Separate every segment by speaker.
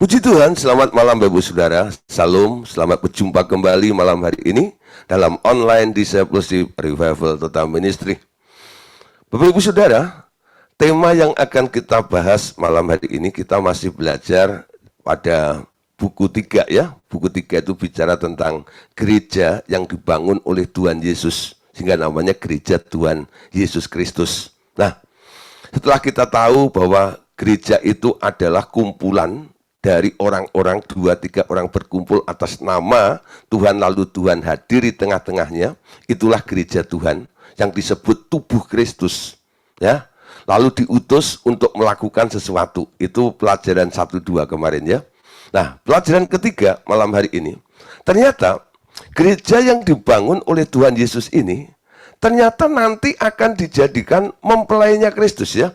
Speaker 1: Puji Tuhan, selamat malam Bapak Ibu Saudara. Salam, selamat berjumpa kembali malam hari ini dalam online Discipleship Revival Total Ministry. Bapak Ibu Saudara, tema yang akan kita bahas malam hari ini kita masih belajar pada buku 3 ya. Buku 3 itu bicara tentang gereja yang dibangun oleh Tuhan Yesus, sehingga namanya Gereja Tuhan Yesus Kristus. Nah, setelah kita tahu bahwa gereja itu adalah kumpulan dari orang-orang, 2-3 orang berkumpul atas nama Tuhan, lalu Tuhan hadir di tengah-tengahnya, itulah gereja Tuhan yang disebut tubuh Kristus, ya. Lalu diutus untuk melakukan sesuatu. Itu pelajaran 1-2 kemarin ya. Nah, pelajaran ketiga malam hari ini, ternyata gereja yang dibangun oleh Tuhan Yesus ini ternyata nanti akan dijadikan mempelainya Kristus ya.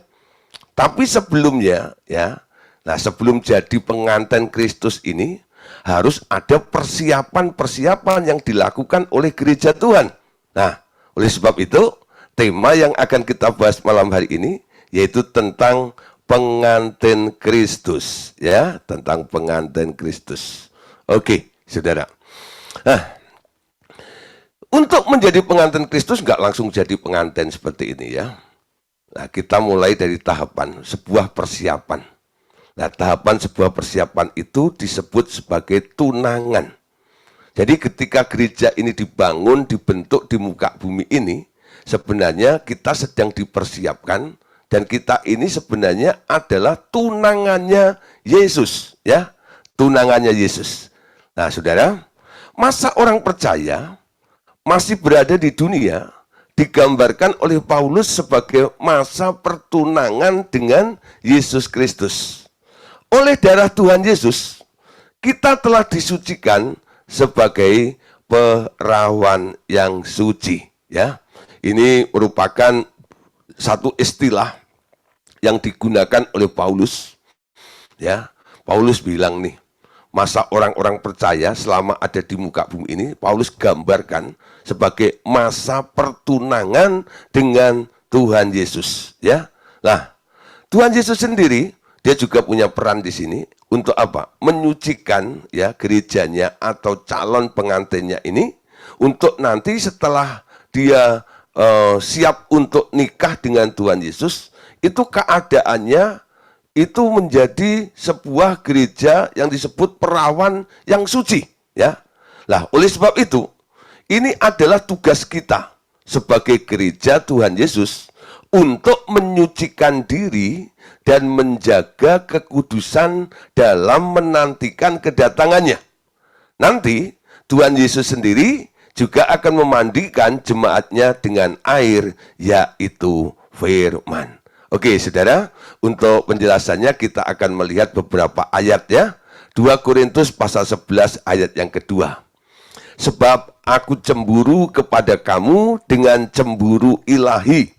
Speaker 1: Tapi sebelumnya ya, nah, sebelum jadi pengantin Kristus ini, harus ada persiapan-persiapan yang dilakukan oleh gereja Tuhan. Nah, oleh sebab itu, tema yang akan kita bahas malam hari ini, yaitu tentang pengantin Kristus. Ya, tentang pengantin Kristus. Oke, saudara. Nah, untuk menjadi pengantin Kristus, nggak langsung jadi pengantin seperti ini ya. Nah, kita mulai dari tahapan, sebuah persiapan. Nah, tahapan sebuah persiapan itu disebut sebagai tunangan. Jadi ketika gereja ini dibangun, dibentuk di muka bumi ini, sebenarnya kita sedang dipersiapkan, dan kita ini sebenarnya adalah tunangannya Yesus, ya, tunangannya Yesus. Nah, saudara, masa orang percaya masih berada di dunia digambarkan oleh Paulus sebagai masa pertunangan dengan Yesus Kristus. Oleh darah Tuhan Yesus, kita telah disucikan sebagai perawan yang suci. Ya, ini merupakan satu istilah yang digunakan oleh Paulus. Ya, Paulus bilang nih, masa orang-orang percaya selama ada di muka bumi ini, Paulus gambarkan sebagai masa pertunangan dengan Tuhan Yesus. Ya, nah, Tuhan Yesus sendiri, dia juga punya peran di sini untuk apa? Menyucikan ya gerejanya atau calon pengantinnya ini untuk nanti setelah dia siap untuk nikah dengan Tuhan Yesus, itu keadaannya itu menjadi sebuah gereja yang disebut perawan yang suci, ya. Lah, oleh sebab itu, ini adalah tugas kita sebagai gereja Tuhan Yesus untuk menyucikan diri dan menjaga kekudusan dalam menantikan kedatangannya. Nanti Tuhan Yesus sendiri juga akan memandikan jemaatnya dengan air, yaitu firman. Oke, saudara, untuk penjelasannya kita akan melihat beberapa ayat ya. 2 Korintus pasal 11 ayat yang kedua. Sebab aku cemburu kepada kamu dengan cemburu ilahi,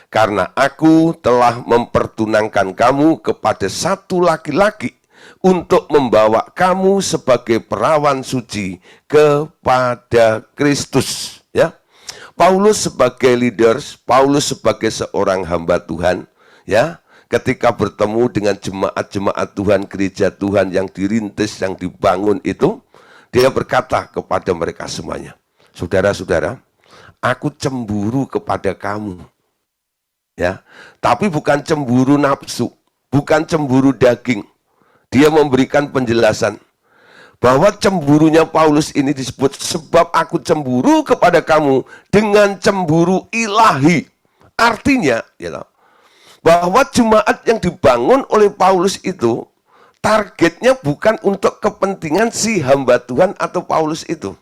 Speaker 1: karena aku telah mempertunangkan kamu kepada satu laki-laki untuk membawa kamu sebagai perawan suci kepada Kristus. Ya, Paulus sebagai leaders, Paulus sebagai seorang hamba Tuhan, ya, ketika bertemu dengan jemaat-jemaat Tuhan, gereja Tuhan yang dirintis, yang dibangun itu, dia berkata kepada mereka semuanya, saudara-saudara, aku cemburu kepada kamu. Ya, tapi bukan cemburu nafsu, bukan cemburu daging. Dia memberikan penjelasan bahwa cemburunya Paulus ini disebut sebab aku cemburu kepada kamu dengan cemburu ilahi. Artinya, ya, bahwa jemaat yang dibangun oleh Paulus itu targetnya bukan untuk kepentingan si hamba Tuhan atau Paulus itu.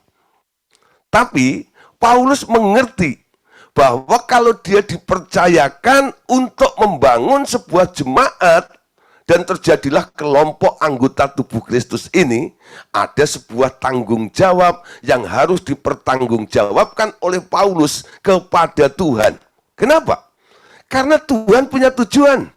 Speaker 1: Tapi Paulus mengerti bahwa kalau dia dipercayakan untuk membangun sebuah jemaat dan terjadilah kelompok anggota tubuh Kristus ini, ada sebuah tanggung jawab yang harus dipertanggungjawabkan oleh Paulus kepada Tuhan. Kenapa? Karena Tuhan punya tujuan.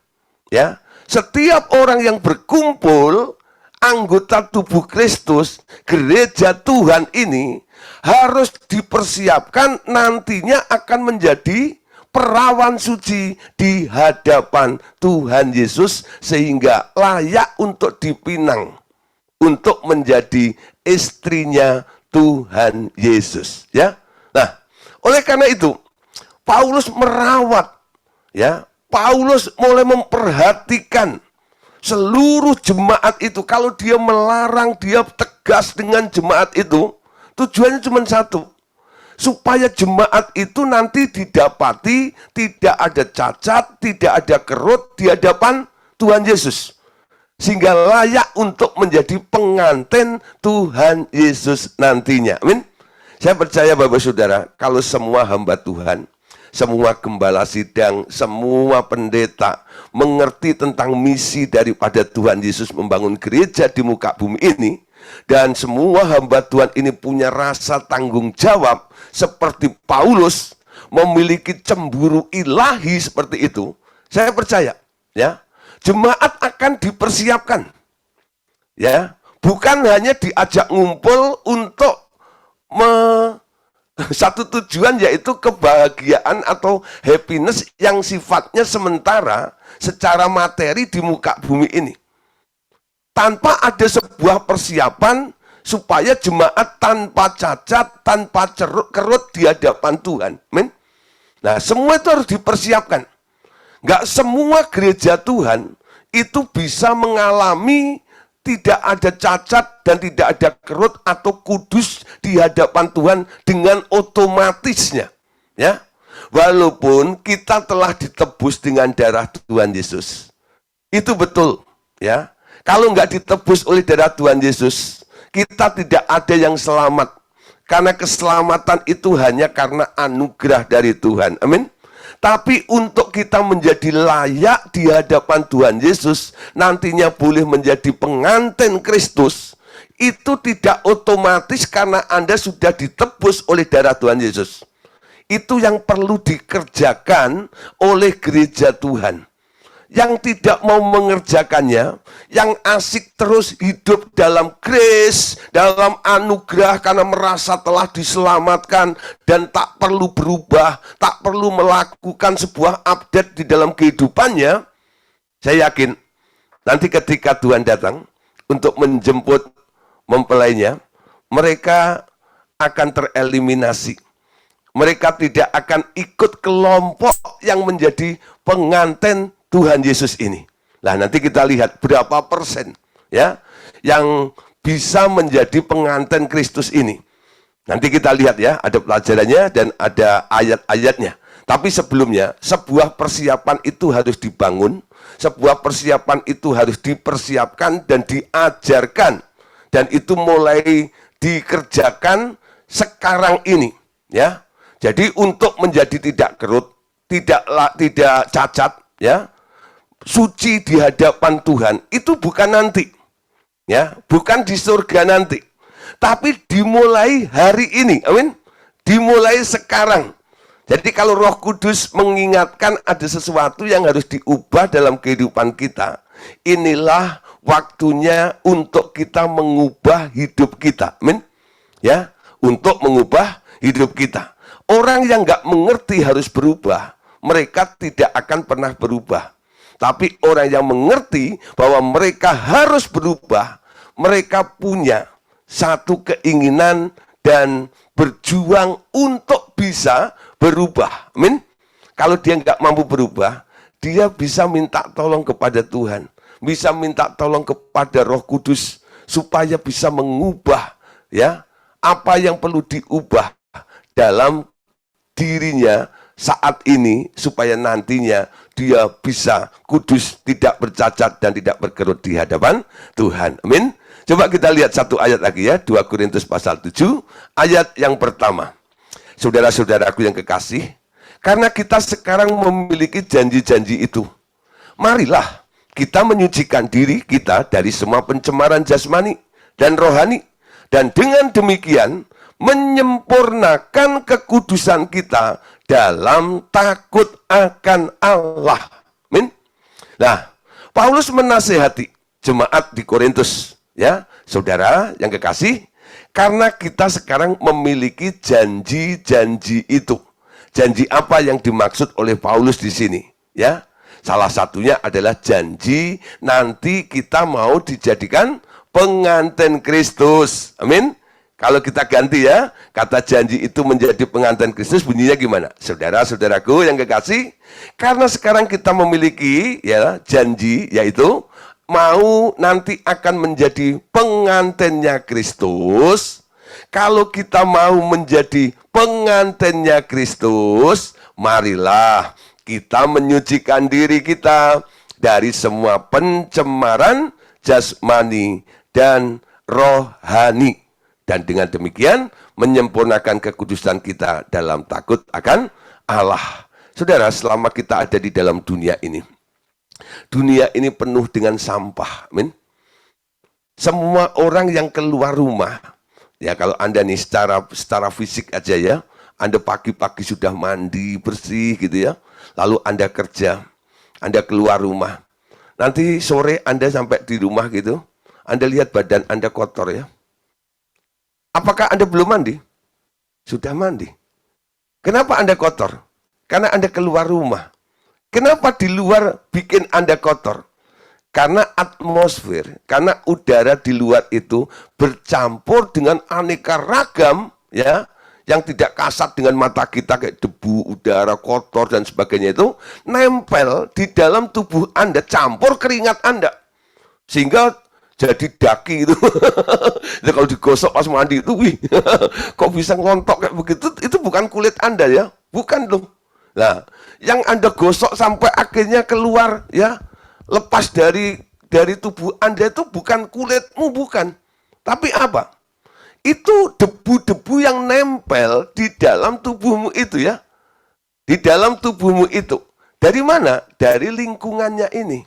Speaker 1: Ya, setiap orang yang berkumpul anggota tubuh Kristus, gereja Tuhan ini harus dipersiapkan nantinya akan menjadi perawan suci di hadapan Tuhan Yesus sehingga layak untuk dipinang. untuk menjadi istrinya Tuhan Yesus, ya. Nah, oleh karena itu Paulus merawat, ya. Paulus mulai memperhatikan seluruh jemaat itu. Kalau dia melarang, dia tegas dengan jemaat itu, tujuannya cuma satu, supaya jemaat itu nanti didapati tidak ada cacat, tidak ada kerut di hadapan Tuhan Yesus, sehingga layak untuk menjadi pengantin Tuhan Yesus nantinya. Amin. Saya percaya Bapak Saudara, kalau semua hamba Tuhan, semua gembala sidang, semua pendeta mengerti tentang misi daripada Tuhan Yesus membangun gereja di muka bumi ini, dan semua hamba Tuhan ini punya rasa tanggung jawab seperti Paulus, memiliki cemburu ilahi seperti itu, saya percaya, ya, jemaat akan dipersiapkan, ya, bukan hanya diajak ngumpul untuk satu tujuan, yaitu kebahagiaan atau happiness yang sifatnya sementara secara materi di muka bumi ini, tanpa ada sebuah persiapan supaya jemaat tanpa cacat, tanpa kerut di hadapan Tuhan. Amin. Nah, semua itu harus dipersiapkan. Nggak semua gereja Tuhan itu bisa mengalami tidak ada cacat dan tidak ada kerut atau kudus di hadapan Tuhan dengan otomatisnya, ya. Walaupun kita telah ditebus dengan darah Tuhan Yesus, itu betul, ya. Kalau nggak ditebus oleh darah Tuhan Yesus, kita tidak ada yang selamat, karena keselamatan itu hanya karena anugerah dari Tuhan. Amin. Tapi untuk kita menjadi layak di hadapan Tuhan Yesus, nantinya boleh menjadi pengantin Kristus, itu tidak otomatis karena Anda sudah ditebus oleh darah Tuhan Yesus. Itu yang perlu dikerjakan oleh gereja Tuhan. Yang tidak mau mengerjakannya, yang asik terus hidup dalam grace, dalam anugerah karena merasa telah diselamatkan dan tak perlu berubah, tak perlu melakukan sebuah update di dalam kehidupannya, saya yakin nanti ketika Tuhan datang untuk menjemput mempelainya, mereka akan tereliminasi. Mereka tidak akan ikut kelompok yang menjadi pengantin Tuhan Yesus ini. Nah, nanti kita lihat berapa persen, ya, yang bisa menjadi pengantin Kristus ini. Nanti kita lihat, ya, ada pelajarannya dan ada ayat-ayatnya. Tapi sebelumnya, sebuah persiapan itu harus dibangun, sebuah persiapan itu harus dipersiapkan dan diajarkan, dan itu mulai dikerjakan sekarang ini, ya. Jadi untuk menjadi tidak kerut, tidak cacat, ya, suci di hadapan Tuhan, itu bukan nanti, ya, bukan di surga nanti, tapi dimulai hari ini. Amin. Dimulai sekarang. Jadi kalau Roh Kudus mengingatkan ada sesuatu yang harus diubah dalam kehidupan kita, inilah waktunya untuk kita mengubah hidup kita. Amin. Ya, untuk mengubah hidup kita. Orang yang nggak mengerti harus berubah, mereka tidak akan pernah berubah. Tapi orang yang mengerti bahwa mereka harus berubah, mereka punya satu keinginan dan berjuang untuk bisa berubah. Amin. Kalau dia nggak mampu berubah, dia bisa minta tolong kepada Tuhan, bisa minta tolong kepada Roh Kudus supaya bisa mengubah, ya, apa yang perlu diubah dalam dirinya saat ini, supaya nantinya dia bisa kudus, tidak bercacat dan tidak berkerut di hadapan Tuhan. Amin. Coba kita lihat satu ayat lagi, ya, 2 Korintus pasal 7 ayat yang pertama. Saudara-saudaraku yang kekasih, karena kita sekarang memiliki janji-janji itu, marilah kita menyucikan diri kita dari semua pencemaran jasmani dan rohani, dan dengan demikian menyempurnakan kekudusan kita dalam takut akan Allah. Amin. Nah, Paulus menasihati jemaat di Korintus, ya, saudara yang kekasih, karena kita sekarang memiliki janji-janji itu. Janji apa yang dimaksud oleh Paulus di sini, ya? Salah satunya adalah janji nanti kita mau dijadikan pengantin Kristus. Amin. Kalau kita ganti ya, kata janji itu menjadi pengantin Kristus bunyinya gimana? Saudara-saudaraku yang kekasih, karena sekarang kita memiliki ya janji, yaitu mau nanti akan menjadi pengantinnya Kristus. Kalau kita mau menjadi pengantinnya Kristus, marilah kita menyucikan diri kita dari semua pencemaran jasmani dan rohani. Dan dengan demikian menyempurnakan kekudusan kita dalam takut akan Allah. Saudara, selama kita ada di dalam dunia ini penuh dengan sampah. Amin. Semua orang yang keluar rumah, ya kalau Anda nih secara fisik aja ya, Anda pagi-pagi sudah mandi bersih gitu ya, lalu Anda kerja, Anda keluar rumah, nanti sore Anda sampai di rumah gitu, Anda lihat badan Anda kotor ya. Apakah Anda belum mandi? Sudah mandi. Kenapa Anda kotor? Karena Anda keluar rumah. Kenapa di luar bikin Anda kotor? Karena atmosfer, karena udara di luar itu bercampur dengan aneka ragam ya, yang tidak kasat dengan mata kita kayak debu, udara kotor dan sebagainya itu nempel di dalam tubuh Anda, campur keringat Anda. Sehingga jadi daki itu. Jadi kalau digosok pas mandi itu, wih, kok bisa ngelontok kayak begitu? Itu bukan kulit Anda ya, bukan loh. Nah, yang Anda gosok sampai akhirnya keluar ya, lepas dari tubuh Anda itu bukan kulitmu, bukan. Tapi apa? Itu debu-debu yang nempel di dalam tubuhmu itu ya. Di dalam tubuhmu itu. Dari mana? Dari lingkungannya ini.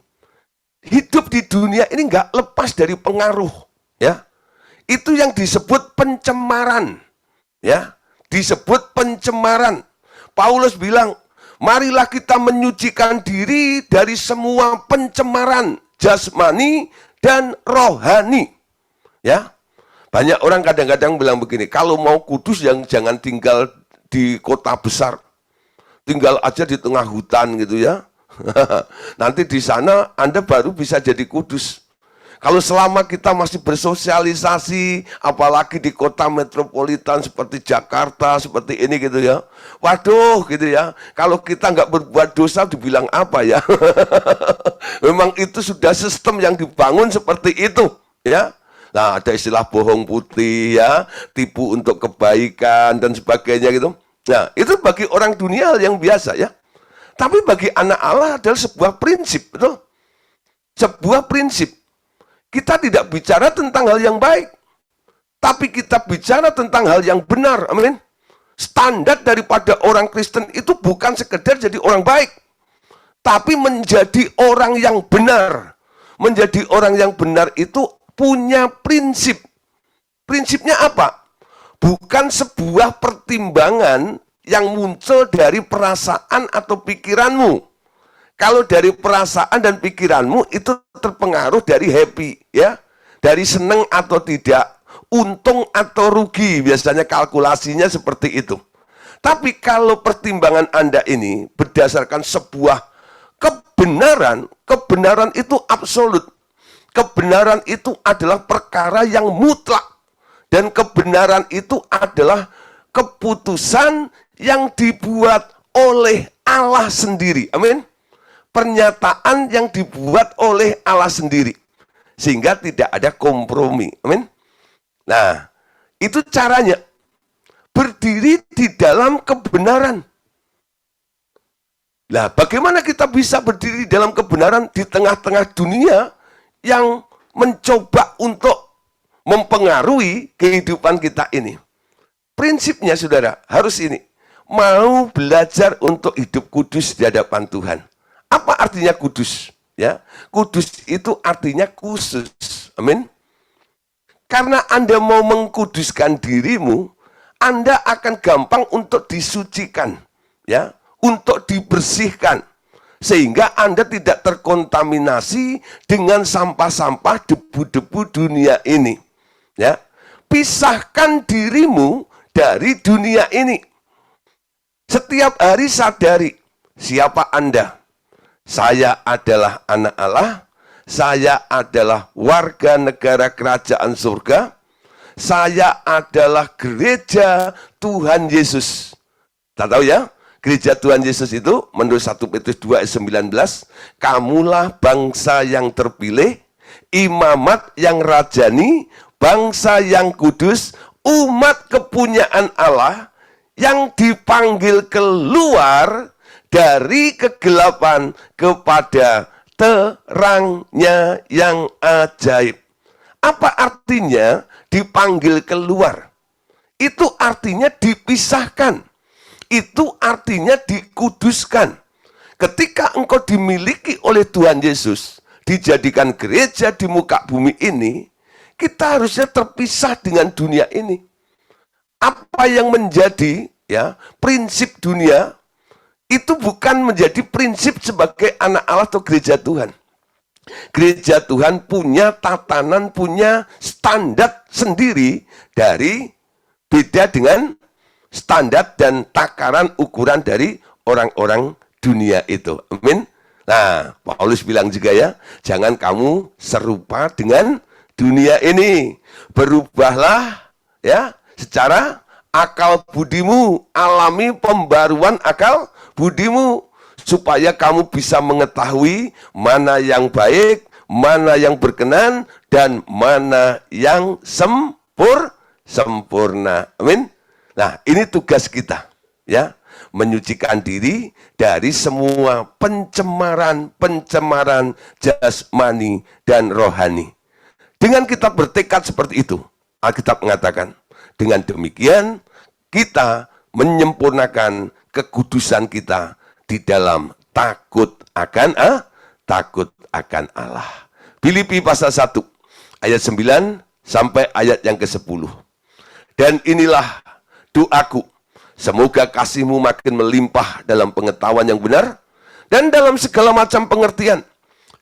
Speaker 1: Hidup di dunia ini nggak lepas dari pengaruh, ya. Itu yang disebut pencemaran, ya. Disebut pencemaran. Paulus bilang, marilah kita menyucikan diri dari semua pencemaran jasmani dan rohani, ya. Banyak orang kadang-kadang bilang begini, kalau mau kudus jangan tinggal di kota besar, tinggal aja di tengah hutan gitu ya. Nanti di sana Anda baru bisa jadi kudus. Kalau selama kita masih bersosialisasi, apalagi di kota metropolitan seperti Jakarta, seperti ini gitu ya. Waduh gitu ya, kalau kita nggak berbuat dosa dibilang apa ya? Memang itu sudah sistem yang dibangun seperti itu ya. Nah ada istilah bohong putih ya, tipu untuk kebaikan dan sebagainya gitu. Nah itu bagi orang dunia hal yang biasa ya. Tapi bagi anak Allah adalah sebuah prinsip, betul? Sebuah prinsip. Kita tidak bicara tentang hal yang baik, tapi kita bicara tentang hal yang benar, amin. Standar daripada orang Kristen itu bukan sekedar jadi orang baik, tapi menjadi orang yang benar. Menjadi orang yang benar itu punya prinsip. Prinsipnya apa? Bukan sebuah pertimbangan yang muncul dari perasaan atau pikiranmu. Kalau dari perasaan dan pikiranmu itu terpengaruh dari happy, ya, dari senang atau tidak, untung atau rugi, biasanya kalkulasinya seperti itu. Tapi kalau pertimbangan Anda ini berdasarkan sebuah kebenaran, kebenaran itu absolut. Kebenaran itu adalah perkara yang mutlak. Dan kebenaran itu adalah keputusan yang dibuat oleh Allah sendiri. Amin. Pernyataan yang dibuat oleh Allah sendiri. Sehingga tidak ada kompromi. Amin. Nah, itu caranya. Berdiri di dalam kebenaran. Nah, bagaimana kita bisa berdiri dalam kebenaran di tengah-tengah dunia yang mencoba untuk mempengaruhi kehidupan kita ini? Prinsipnya, saudara, harus ini. Mau belajar untuk hidup kudus di hadapan Tuhan. Apa artinya kudus? Ya, kudus itu artinya khusus. Amin. Karena Anda mau mengkuduskan dirimu, Anda akan gampang untuk disucikan, ya, untuk dibersihkan, sehingga Anda tidak terkontaminasi dengan sampah-sampah debu-debu dunia ini. Ya, pisahkan dirimu dari dunia ini. Setiap hari sadari siapa Anda. Saya adalah anak Allah, saya adalah warga negara kerajaan surga, saya adalah gereja Tuhan Yesus. Kita tahu ya, gereja Tuhan Yesus itu menurut 1 Petrus 2 ayat 19, kamulah bangsa yang terpilih, imamat yang rajani, bangsa yang kudus, umat kepunyaan Allah yang dipanggil keluar dari kegelapan kepada terangnya yang ajaib. Apa artinya dipanggil keluar? Itu artinya dipisahkan. Itu artinya dikuduskan. Ketika engkau dimiliki oleh Tuhan Yesus, dijadikan gereja di muka bumi ini, kita harusnya terpisah dengan dunia ini. Apa yang menjadi ya prinsip dunia itu bukan menjadi prinsip sebagai anak Allah atau gereja Tuhan. Gereja Tuhan punya tatanan, punya standar sendiri dari beda dengan standar dan takaran ukuran dari orang-orang dunia itu. Amin. Nah, Paulus bilang juga ya, jangan kamu serupa dengan dunia ini. Berubahlah ya secara akal budimu, alami pembaruan akal budimu, supaya kamu bisa mengetahui mana yang baik, mana yang berkenan, dan mana yang sempurna. Amin. Nah, ini tugas kita, ya, menyucikan diri dari semua pencemaran jasmani dan rohani. Dengan kita bertekad seperti itu, Alkitab mengatakan, dengan demikian kita menyempurnakan kekudusan kita di dalam takut akan Allah. Filipi pasal 1 ayat 9 sampai ayat yang ke-10. Dan inilah doaku, semoga kasihmu makin melimpah dalam pengetahuan yang benar dan dalam segala macam pengertian,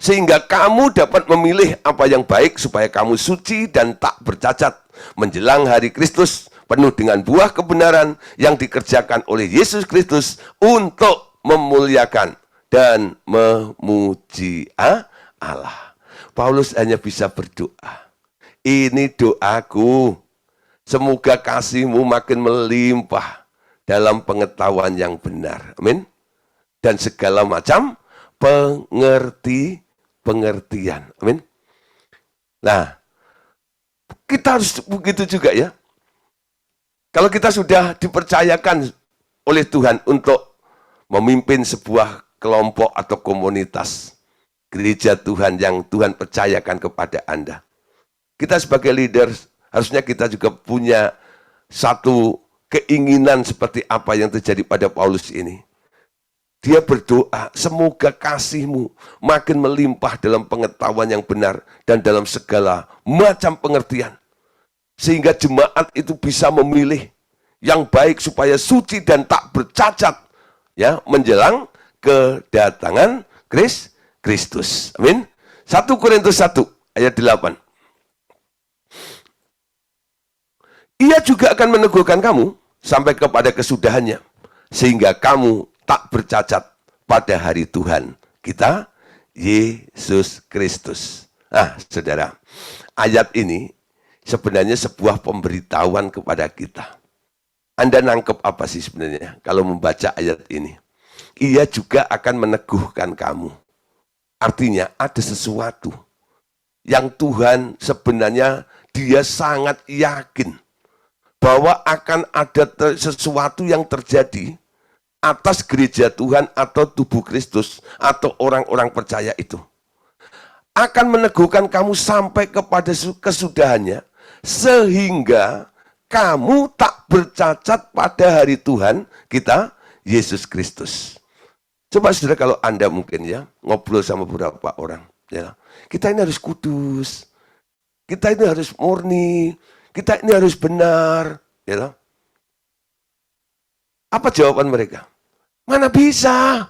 Speaker 1: sehingga kamu dapat memilih apa yang baik supaya kamu suci dan tak bercacat menjelang hari Kristus, penuh dengan buah kebenaran yang dikerjakan oleh Yesus Kristus untuk memuliakan dan memuji Allah. Paulus hanya bisa berdoa. Ini doaku, semoga kasihmu makin melimpah dalam pengetahuan yang benar. Amin. Dan segala macam pengertian. Amin. Nah, kita harus begitu juga ya. Kalau kita sudah dipercayakan oleh Tuhan untuk memimpin sebuah kelompok atau komunitas, gereja Tuhan yang Tuhan percayakan kepada Anda, kita sebagai leader, harusnya kita juga punya satu keinginan seperti apa yang terjadi pada Paulus ini. Dia berdoa, semoga kasihmu makin melimpah dalam pengetahuan yang benar dan dalam segala macam pengertian. Sehingga jemaat itu bisa memilih yang baik supaya suci dan tak bercacat ya menjelang kedatangan Kristus. Amin. 1 Korintus 1 ayat 8. Ia juga akan meneguhkan kamu sampai kepada kesudahannya, sehingga kamu tak bercacat pada hari Tuhan kita, Yesus Kristus. Nah, saudara, ayat ini sebenarnya sebuah pemberitahuan kepada kita. Anda nangkep apa sih sebenarnya kalau membaca ayat ini? Ia juga akan meneguhkan kamu. Artinya ada sesuatu yang Tuhan sebenarnya dia sangat yakin bahwa akan ada sesuatu yang terjadi atas gereja Tuhan atau tubuh Kristus atau orang-orang percaya itu. Akan meneguhkan kamu sampai kepada kesudahannya, sehingga kamu tak bercacat pada hari Tuhan kita, Yesus Kristus. Coba saudara, kalau Anda mungkin ya ngobrol sama beberapa orang, ya, kita ini harus kudus, kita ini harus murni, kita ini harus benar, ya. Apa jawaban mereka? Mana bisa?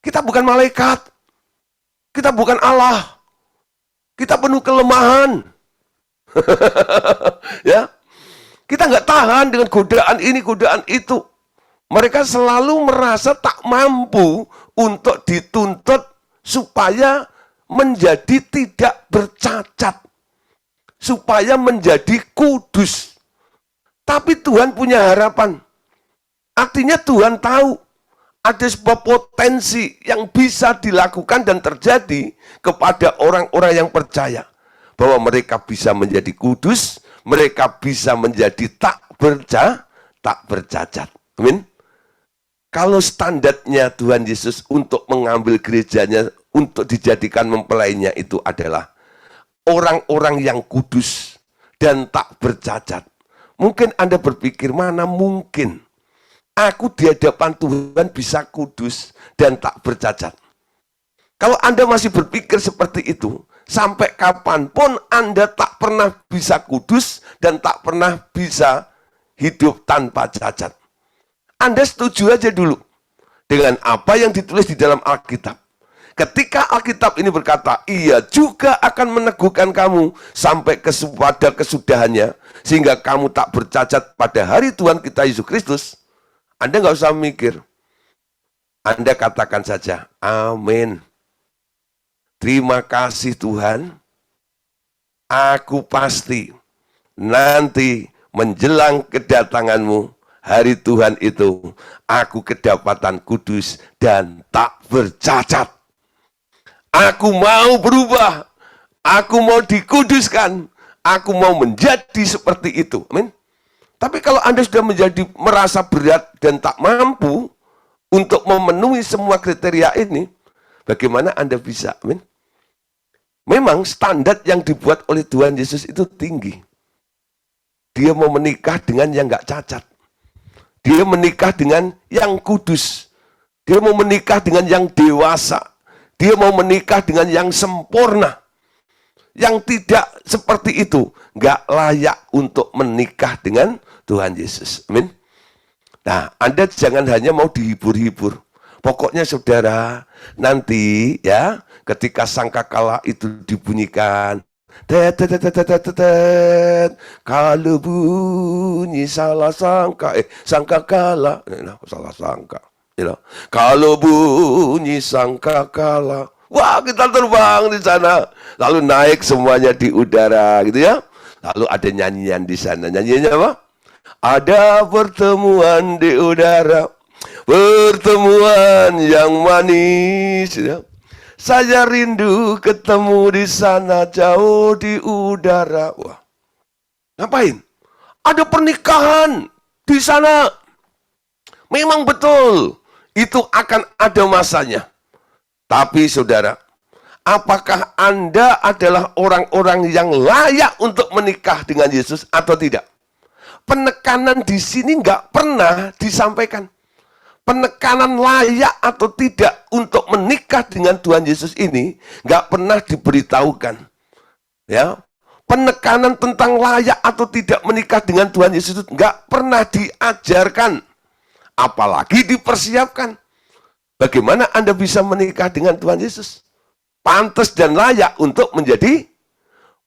Speaker 1: Kita bukan malaikat, kita bukan Allah, kita penuh kelemahan. Ya, kita nggak tahan dengan godaan ini, godaan itu. Mereka selalu merasa tak mampu untuk dituntut supaya menjadi tidak bercacat, supaya menjadi kudus. Tapi Tuhan punya harapan. Artinya Tuhan tahu ada sebuah potensi yang bisa dilakukan dan terjadi kepada orang-orang yang percaya. Bahwa mereka bisa menjadi kudus, mereka bisa menjadi tak bercacat. Amin. Kalau standarnya Tuhan Yesus untuk mengambil gerejanya, untuk dijadikan mempelainya itu adalah orang-orang yang kudus dan tak bercacat. Mungkin Anda berpikir, mana mungkin aku di hadapan Tuhan bisa kudus dan tak bercacat. Kalau Anda masih berpikir seperti itu, sampai kapanpun Anda tak pernah bisa kudus dan tak pernah bisa hidup tanpa cacat. Anda setuju aja dulu dengan apa yang ditulis di dalam Alkitab. Ketika Alkitab ini berkata, ia juga akan meneguhkan kamu sampai pada kesudahannya, sehingga kamu tak bercacat pada hari Tuhan kita Yesus Kristus. Anda nggak usah mikir. Anda katakan saja, amin. Terima kasih Tuhan. Aku pasti nanti menjelang kedatanganmu, hari Tuhan itu, aku kedapatan kudus dan tak bercacat. Aku mau berubah, aku mau dikuduskan, aku mau menjadi seperti itu. Amin. Tapi kalau Anda sudah merasa berat dan tak mampu untuk memenuhi semua kriteria ini, bagaimana Anda bisa? Amin. Memang standar yang dibuat oleh Tuhan Yesus itu tinggi. Dia mau menikah dengan yang nggak cacat. Dia menikah dengan yang kudus. Dia mau menikah dengan yang dewasa. Dia mau menikah dengan yang sempurna. Yang tidak seperti itu, nggak layak untuk menikah dengan Tuhan Yesus. Amin. Nah, Anda jangan hanya mau dihibur-hibur. Pokoknya saudara, nanti ya, ketika sangkakala itu dibunyikan, kalau bunyi salah sangkakala, salah sangka. Kalau bunyi sangkakala, wah kita terbang di sana, lalu naik semuanya di udara, gitu ya. Lalu ada nyanyian di sana, nyanyiannya apa? Ada pertemuan di udara, pertemuan yang manis, ya. Saya rindu ketemu di sana jauh di udara. Wah, ngapain? Ada pernikahan di sana. Memang betul. Itu akan ada masanya. Tapi saudara, apakah Anda adalah orang-orang yang layak untuk menikah dengan Yesus atau tidak? Penekanan di sini nggak pernah disampaikan. Penekanan layak atau tidak untuk menikah dengan Tuhan Yesus ini nggak pernah diberitahukan. Ya, penekanan tentang layak atau tidak menikah dengan Tuhan Yesus nggak pernah diajarkan. Apalagi dipersiapkan. Bagaimana Anda bisa menikah dengan Tuhan Yesus? Pantas dan layak untuk menjadi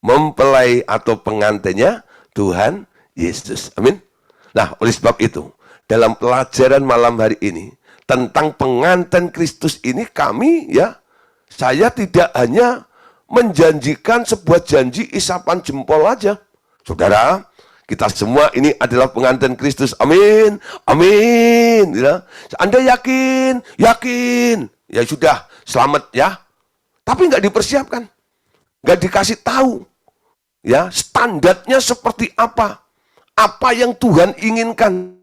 Speaker 1: mempelai atau pengantinnya Tuhan Yesus. Amin. Nah, oleh sebab itu, dalam pelajaran malam hari ini, tentang pengantin Kristus ini saya tidak hanya menjanjikan sebuah janji isapan jempol aja. Saudara, kita semua ini adalah pengantin Kristus. Amin. Amin. Ya. Anda yakin? Yakin. Ya sudah, selamat ya. Tapi nggak dipersiapkan. Nggak dikasih tahu. Ya, standarnya seperti apa. Apa yang Tuhan inginkan.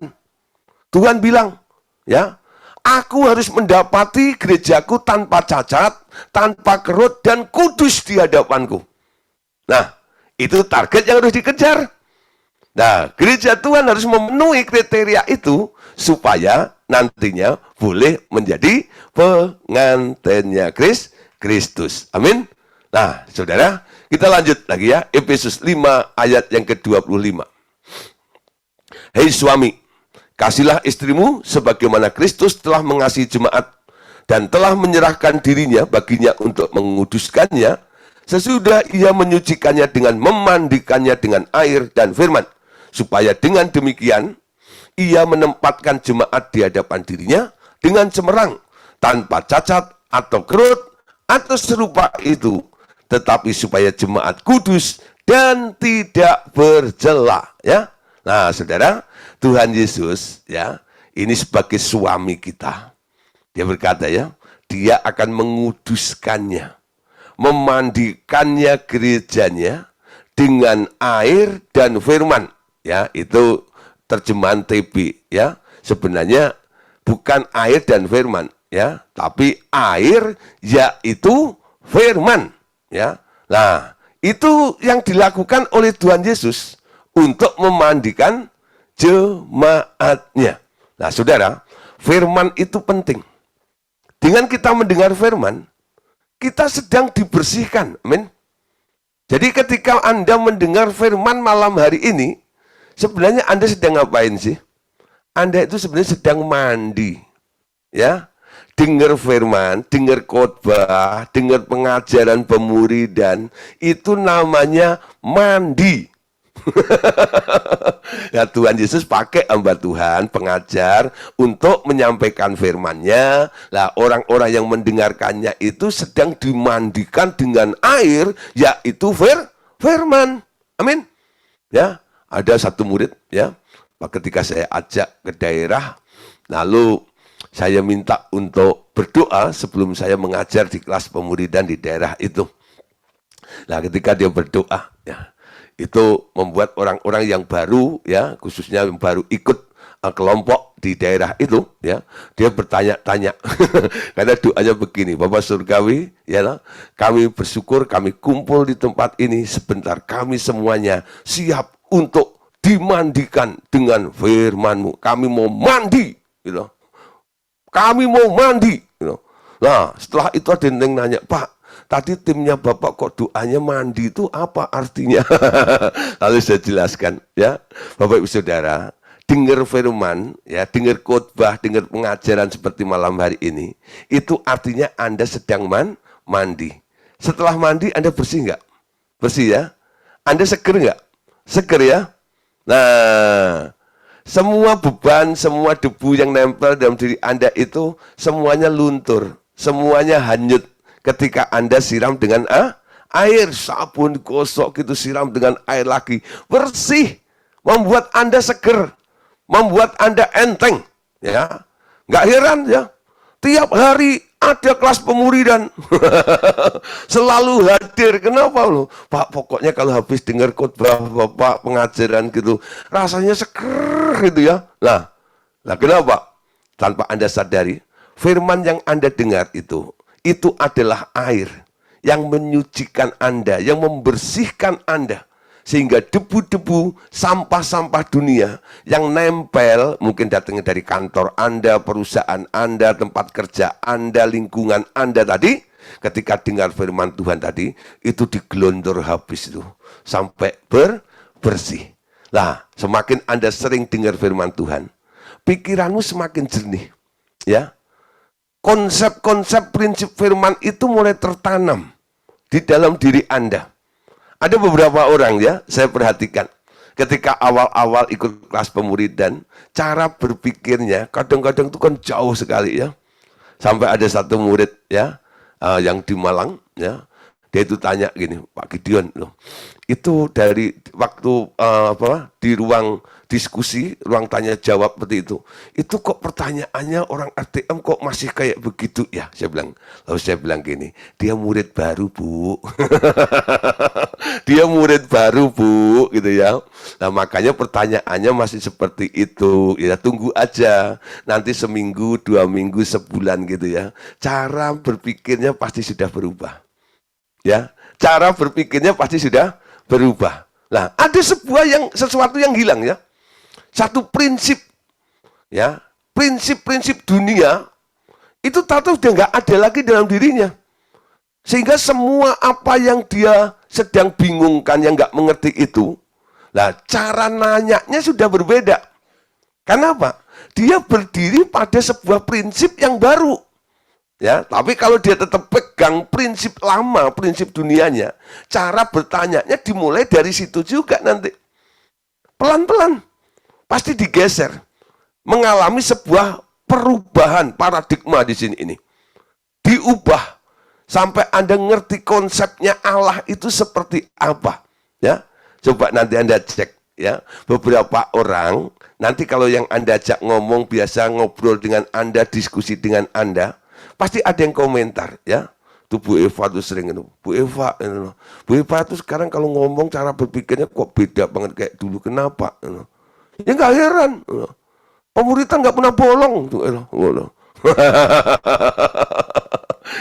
Speaker 1: Tuhan bilang, ya, aku harus mendapati gerejaku tanpa cacat, tanpa kerut, dan kudus di hadapanku. Nah, itu target yang harus dikejar. Nah, gereja Tuhan harus memenuhi kriteria itu supaya nantinya boleh menjadi pengantinnya Kristus. Amin. Nah, saudara, kita lanjut lagi ya. Efesus 5 ayat yang ke-25. Hei suami, kasihlah istrimu sebagaimana Kristus telah mengasihi jemaat dan telah menyerahkan dirinya baginya untuk menguduskannya, sesudah ia menyucikannya dengan memandikannya dengan air dan firman, supaya dengan demikian ia menempatkan jemaat di hadapan dirinya dengan cemerlang, tanpa cacat atau kerut atau serupa itu, tetapi supaya jemaat kudus dan tidak bercela, ya. Nah, Saudara, Tuhan Yesus, ya, ini sebagai suami kita. Dia berkata, ya, dia akan menguduskannya, memandikannya gerejanya dengan air dan firman. Ya, itu terjemahan TB, ya. Sebenarnya bukan air dan firman, ya, tapi air yaitu firman, ya. Nah, itu yang dilakukan oleh Tuhan Yesus untuk memandikan jemaatnya. Nah, Saudara, firman itu penting. Dengan kita mendengar firman, kita sedang dibersihkan. Amin. Jadi ketika Anda mendengar firman malam hari ini, sebenarnya Anda sedang ngapain sih? Anda itu sebenarnya sedang mandi. Ya, dengar firman, dengar khotbah, dengar pengajaran pemuridan, itu namanya mandi. Ya, Tuhan Yesus pakai hamba Tuhan, pengajar, untuk menyampaikan firman-Nya. Lah, orang-orang yang mendengarkannya itu sedang dimandikan dengan air, yaitu firman. Amin. Ya, ada satu murid, ya, ketika saya ajak ke daerah, lalu saya minta untuk berdoa sebelum saya mengajar di kelas pemuridan di daerah itu. Nah, ketika dia berdoa, ya, itu membuat orang-orang yang baru, ya, khususnya yang baru ikut kelompok di daerah itu, ya, dia bertanya-tanya. Karena doanya begini, Bapak Surgawi, ya, kami bersyukur kami kumpul di tempat ini sebentar, kami semuanya siap untuk dimandikan dengan firman-Mu. Kami mau mandi, gitu. Kami mau mandi, gitu. Nah, setelah itu ada yang nanya, Pak, tadi timnya Bapak kok doanya mandi itu apa artinya? Lalu saya jelaskan, ya, Bapak Ibu Saudara, dengar firman, ya, dengar khotbah, dengar pengajaran seperti malam hari ini, itu artinya Anda sedang mandi. Setelah mandi Anda bersih nggak? Bersih, ya? Anda seger nggak? Seger, ya? Nah, semua beban, semua debu yang nempel dalam diri Anda itu semuanya luntur, semuanya hanyut. Ketika Anda siram dengan air, sabun gosok gitu, siram dengan air lagi, bersih, membuat Anda seger, membuat Anda enteng, ya. Nggak heran, ya, tiap hari ada kelas pemuridan, selalu hadir. Kenapa lo, Pak? Pokoknya kalau habis dengar khotbah Bapak, pengajaran gitu, rasanya seger gitu, ya. Nah, kenapa? Tanpa Anda sadari, firman yang Anda dengar itu adalah air yang menyucikan Anda, yang membersihkan Anda. Sehingga debu-debu, sampah-sampah dunia yang nempel, mungkin datangnya dari kantor Anda, perusahaan Anda, tempat kerja Anda, lingkungan Anda tadi, ketika dengar firman Tuhan tadi, itu digelondor habis itu, sampai bersih. Nah, semakin Anda sering dengar firman Tuhan, pikiranmu semakin jernih, ya. Konsep-konsep prinsip firman itu mulai tertanam di dalam diri Anda. Ada beberapa orang, ya, saya perhatikan, ketika awal-awal ikut kelas pemuridan, cara berpikirnya kadang-kadang itu kan jauh sekali, ya. Sampai ada satu murid, ya, yang di Malang, ya, dia itu tanya gini, Pak Gideon, loh, itu dari waktu di ruang diskusi, ruang tanya jawab seperti itu kok pertanyaannya orang RTM kok masih kayak begitu, ya, saya bilang. Lalu saya bilang gini, dia murid baru, Bu. Dia murid baru, Bu, gitu, ya. Nah, makanya pertanyaannya masih seperti itu, ya, tunggu aja, nanti seminggu, 2 minggu, sebulan gitu, ya. Cara berpikirnya pasti sudah berubah. Ya, cara berpikirnya pasti sudah berubah. Nah, ada sesuatu yang hilang, ya. Satu prinsip, ya, prinsip-prinsip dunia itu tahu udah nggak ada lagi dalam dirinya. Sehingga semua apa yang dia sedang bingungkan, yang nggak mengerti itu, nah, cara nanyanya sudah berbeda. Kenapa? Dia berdiri pada sebuah prinsip yang baru. Ya, tapi kalau dia tetap pegang prinsip lama, prinsip dunianya, cara bertanyanya dimulai dari situ juga nanti. Pelan-pelan, pasti digeser. Mengalami sebuah perubahan paradigma di sini ini. Diubah. Sampai Anda ngerti konsepnya Allah itu seperti apa. Ya, coba nanti Anda cek ya. Beberapa orang nanti kalau yang Anda ajak ngomong, biasa ngobrol dengan Anda, diskusi dengan Anda, pasti ada yang komentar ya. Tuh Bu Eva tuh sering itu. Bu Eva tuh sekarang kalau ngomong cara berpikirnya kok beda banget kayak dulu. Kenapa? Ya nggak heran. Pemuritan nggak pernah bolong tuh.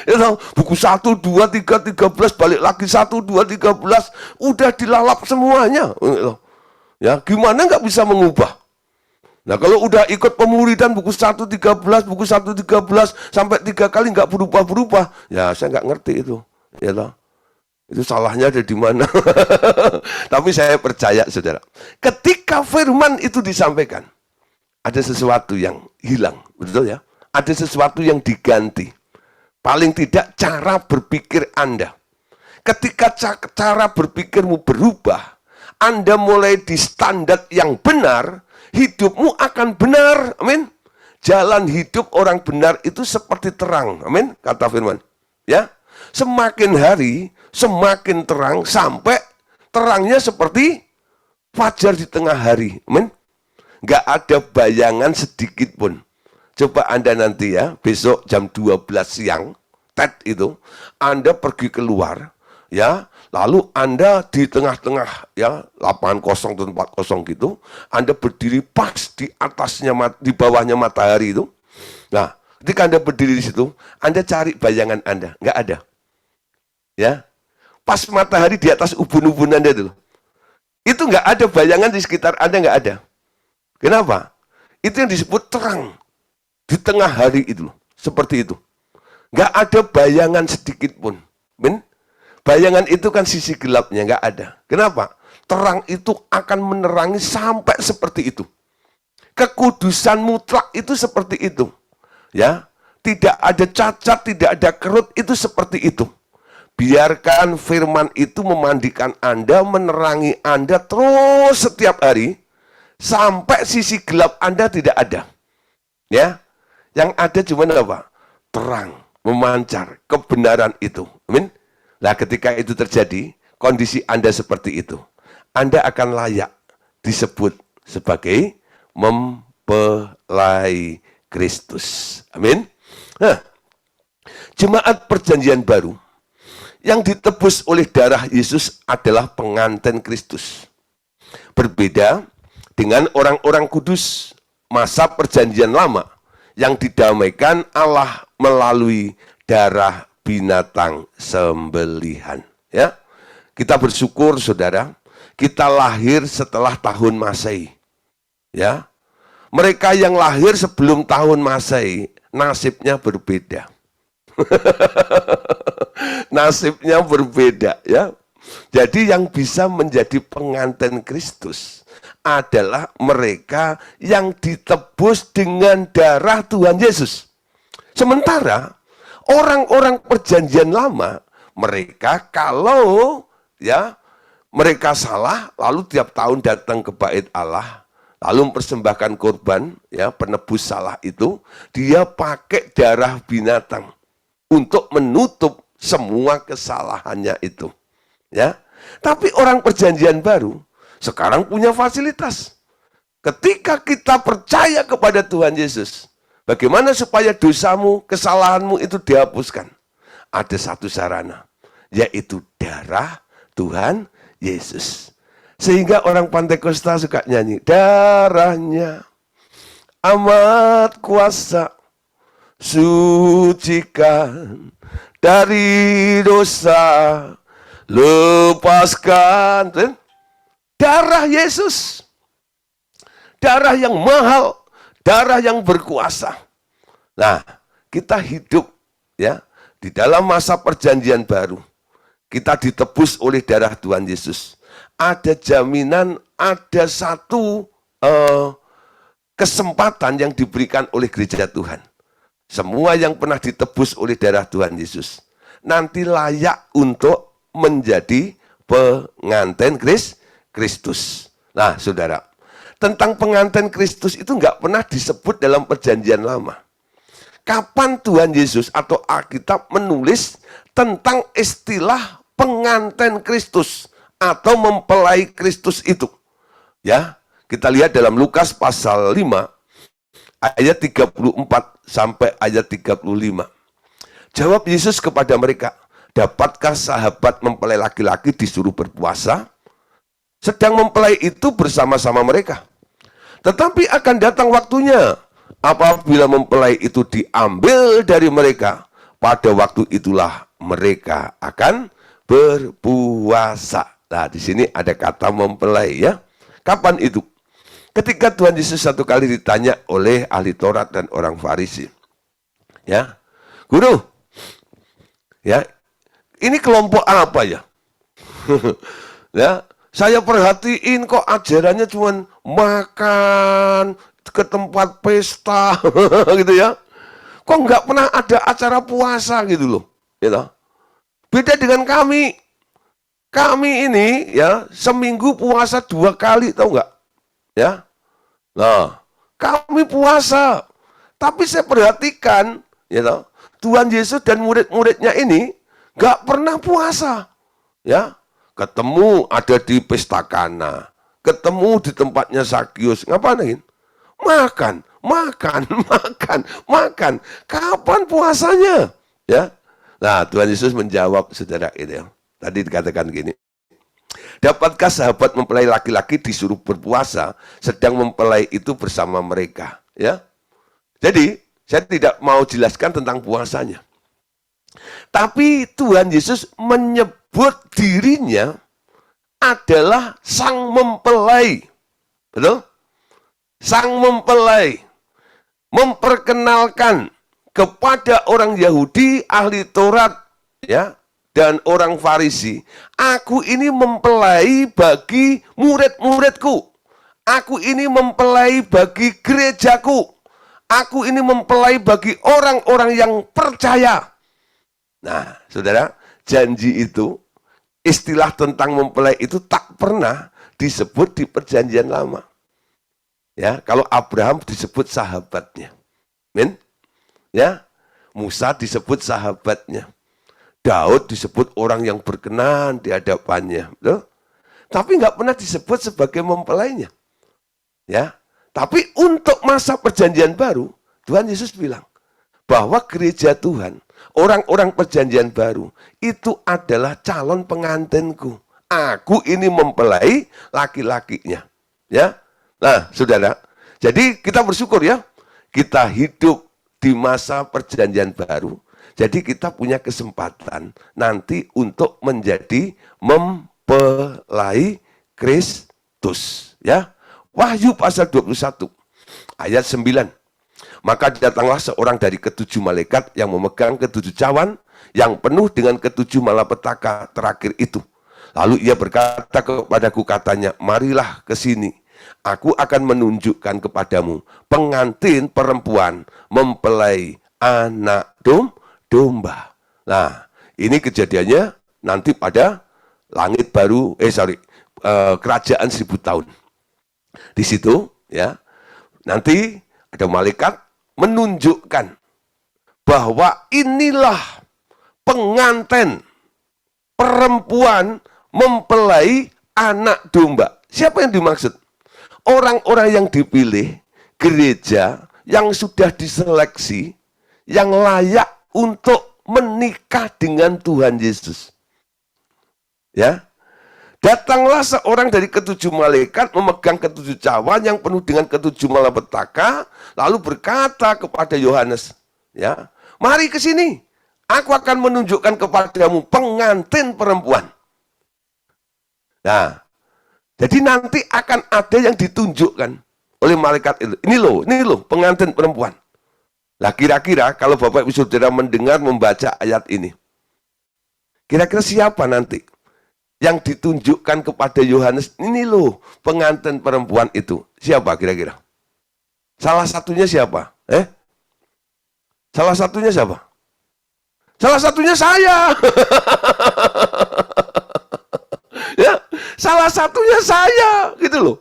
Speaker 1: Ya, buku 1, 2, 3, 13 balik lagi 1, 2, 13 udah dilalap semuanya. Ya, gimana nggak bisa mengubah? Nah, kalau udah ikut pemuridan buku 1, 13, buku 1, 13 sampai 3 kali nggak berubah-berubah, ya saya nggak ngerti itu. Ya toh. Itu salahnya ada di mana? Tapi saya percaya, Saudara, ketika firman itu disampaikan, ada sesuatu yang hilang, betul ya? Ada sesuatu yang diganti. Paling tidak cara berpikir Anda. Ketika cara berpikirmu berubah, Anda mulai di standar yang benar, hidupmu akan benar. Amin. Jalan hidup orang benar itu seperti terang. Amin. Kata firman. Ya. Semakin hari, semakin terang, sampai terangnya seperti fajar di tengah hari. Amin. Nggak ada bayangan sedikit pun. Coba Anda nanti ya, besok jam 12 siang, TED itu, Anda pergi keluar, ya, lalu Anda di tengah-tengah, ya, lapangan kosong atau tempat kosong gitu, Anda berdiri pas di atasnya, di bawahnya matahari itu. Nah, ketika Anda berdiri di situ, Anda cari bayangan Anda, nggak ada. Ya, pas matahari di atas ubun-ubun Anda itu nggak ada bayangan di sekitar Anda, nggak ada. Kenapa? Itu yang disebut terang. Di tengah hari itu, seperti itu. Nggak ada bayangan sedikit pun. Ben? Bayangan itu kan sisi gelapnya, nggak ada. Kenapa? Terang itu akan menerangi sampai seperti itu. Kekudusan mutlak itu seperti itu. Ya, tidak ada cacat, tidak ada kerut, itu seperti itu. Biarkan firman itu memandikan Anda, menerangi Anda terus setiap hari, sampai sisi gelap Anda tidak ada. Ya, yang ada cuma apa? Terang, memancar, kebenaran itu. Amin. Nah, ketika itu terjadi, kondisi Anda seperti itu, Anda akan layak disebut sebagai mempelai Kristus. Amin. Nah, jemaat perjanjian baru yang ditebus oleh darah Yesus adalah pengantin Kristus. Berbeda dengan orang-orang kudus masa perjanjian lama yang didamaikan Allah melalui darah binatang sembelihan. Ya, kita bersyukur, saudara, kita lahir setelah tahun Masehi. Ya, mereka yang lahir sebelum tahun Masehi nasibnya berbeda. Nasibnya berbeda, ya. Jadi yang bisa menjadi pengantin Kristus adalah mereka yang ditebus dengan darah Tuhan Yesus. Sementara orang-orang perjanjian lama, mereka kalau ya mereka salah, lalu tiap tahun datang ke bait Allah, lalu mempersembahkan korban, ya, penebus salah itu, dia pakai darah binatang untuk menutup semua kesalahannya itu. Ya, tapi orang perjanjian baru sekarang punya fasilitas. Ketika kita percaya kepada Tuhan Yesus, bagaimana supaya dosamu, kesalahanmu itu dihapuskan? Ada satu sarana, yaitu darah Tuhan Yesus. Sehingga orang Pantai Kosta suka nyanyi, darahnya amat kuasa, sucikan dari dosa, lepaskan. Darah Yesus, darah yang mahal, darah yang berkuasa. Nah, kita hidup ya di dalam masa perjanjian baru. Kita ditebus oleh darah Tuhan Yesus. Ada jaminan, ada satu kesempatan yang diberikan oleh gereja Tuhan. Semua yang pernah ditebus oleh darah Tuhan Yesus nanti layak untuk menjadi pengantin Kristus. Nah, saudara, tentang pengantin Kristus itu nggak pernah disebut dalam perjanjian lama. Kapan Tuhan Yesus atau Alkitab menulis tentang istilah pengantin Kristus atau mempelai Kristus itu. Ya, kita lihat dalam Lukas pasal 5 ayat 34 sampai ayat 35. Jawab Yesus kepada mereka, dapatkah sahabat mempelai laki-laki disuruh berpuasa? Sedang mempelai itu bersama-sama mereka. Tetapi akan datang waktunya, apabila mempelai itu diambil dari mereka, pada waktu itulah mereka akan berpuasa. Nah, di sini ada kata mempelai ya. Kapan itu? Ketika Tuhan Yesus satu kali ditanya oleh ahli Taurat dan orang Farisi. Ya. Guru, ya, ini kelompok apa ya? Ya, saya perhatiin kok ajarannya cuma makan, ke tempat pesta, gitu ya. Kok nggak pernah ada acara puasa gitu loh. Gitu. Beda dengan kami. Kami ini ya seminggu puasa 2 kali, tahu nggak? Ya, nah kami puasa, tapi saya perhatikan, ya tahu, Tuhan Yesus dan murid-muridnya ini nggak pernah puasa, ya. Ketemu ada di pesta Kana, ketemu di tempatnya Sakius, ngapain? Makan, makan, makan, makan. Kapan puasanya? Ya, nah Tuhan Yesus menjawab saudara ini ya. Tadi dikatakan gini, dapatkah sahabat mempelai laki-laki disuruh berpuasa, sedang mempelai itu bersama mereka? Ya, jadi saya tidak mau jelaskan tentang puasanya. Tapi Tuhan Yesus menyebut dirinya adalah sang mempelai. Betul? Sang mempelai. Memperkenalkan kepada orang Yahudi, ahli Taurat, ya, dan orang Farisi, aku ini mempelai bagi murid-muridku. Aku ini mempelai bagi gerejaku. Aku ini mempelai bagi orang-orang yang percaya. Nah, saudara, janji itu, istilah tentang mempelai itu tak pernah disebut di perjanjian lama. Ya, kalau Abraham disebut sahabatnya. Amin. Ya, Musa disebut sahabatnya. Daud disebut orang yang berkenan di hadapannya, betul? Tapi nggak pernah disebut sebagai mempelainya. Ya, tapi untuk masa perjanjian baru, Tuhan Yesus bilang bahwa gereja Tuhan, orang-orang perjanjian baru, itu adalah calon pengantinku. Aku ini mempelai laki-lakinya. Ya, nah saudara, jadi kita bersyukur ya, kita hidup di masa perjanjian baru. Jadi kita punya kesempatan nanti untuk menjadi mempelai Kristus. Ya, Wahyu pasal 21 ayat 9. Maka datanglah seorang dari ketujuh malaikat yang memegang ketujuh cawan yang penuh dengan ketujuh malapetaka terakhir itu. Lalu ia berkata kepadaku, katanya, marilah ke sini. Aku akan menunjukkan kepadamu pengantin perempuan mempelai anak domba. Nah, ini kejadiannya nanti pada langit baru, kerajaan 1000 tahun. Di situ, ya, nanti ada malaikat menunjukkan bahwa inilah pengantin perempuan mempelai anak domba. Siapa yang dimaksud? Orang-orang yang dipilih, gereja yang sudah diseleksi, yang layak untuk menikah dengan Tuhan Yesus. Ya, datanglah seorang dari ketujuh malaikat memegang ketujuh cawan yang penuh dengan ketujuh malapetaka, lalu berkata kepada Yohanes, ya, mari ke sini, aku akan menunjukkan kepadamu pengantin perempuan. Nah, jadi nanti akan ada yang ditunjukkan oleh malaikat itu. Ini loh pengantin perempuan. Nah, kira-kira kalau Bapak Ibu Saudara mendengar, membaca ayat ini, kira-kira siapa nanti yang ditunjukkan kepada Yohanes? Ini loh pengantin perempuan itu. Siapa kira-kira? Salah satunya siapa? Salah satunya siapa? Salah satunya saya. Ya, salah satunya saya, gitu loh.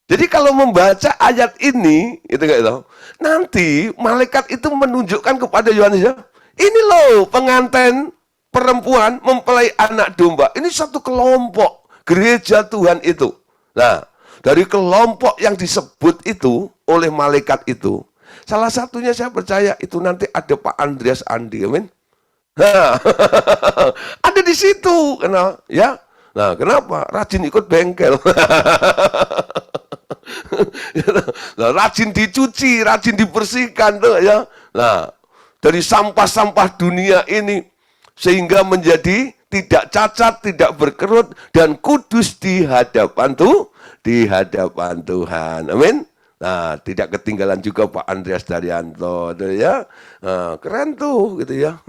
Speaker 1: Jadi kalau membaca ayat ini, itu enggak tahu. Nanti malaikat itu menunjukkan kepada Yohanes, ya, ini loh pengantin perempuan mempelai anak domba. Ini satu kelompok gereja Tuhan itu. Nah, dari kelompok yang disebut itu oleh malaikat itu, salah satunya saya percaya itu nanti ada Pak Andreas Andi, amin. Nah, ada di situ, kenapa? Ya, nah kenapa? Rajin ikut bengkel, nah, rajin dicuci, rajin dibersihkan, tuh ya. Nah, dari sampah-sampah dunia ini sehingga menjadi tidak cacat, tidak berkerut dan kudus di hadapan Tuhan. Amin. Nah, tidak ketinggalan juga Pak Andreas Daryanto, ya. Nah, keren tuh, gitu ya.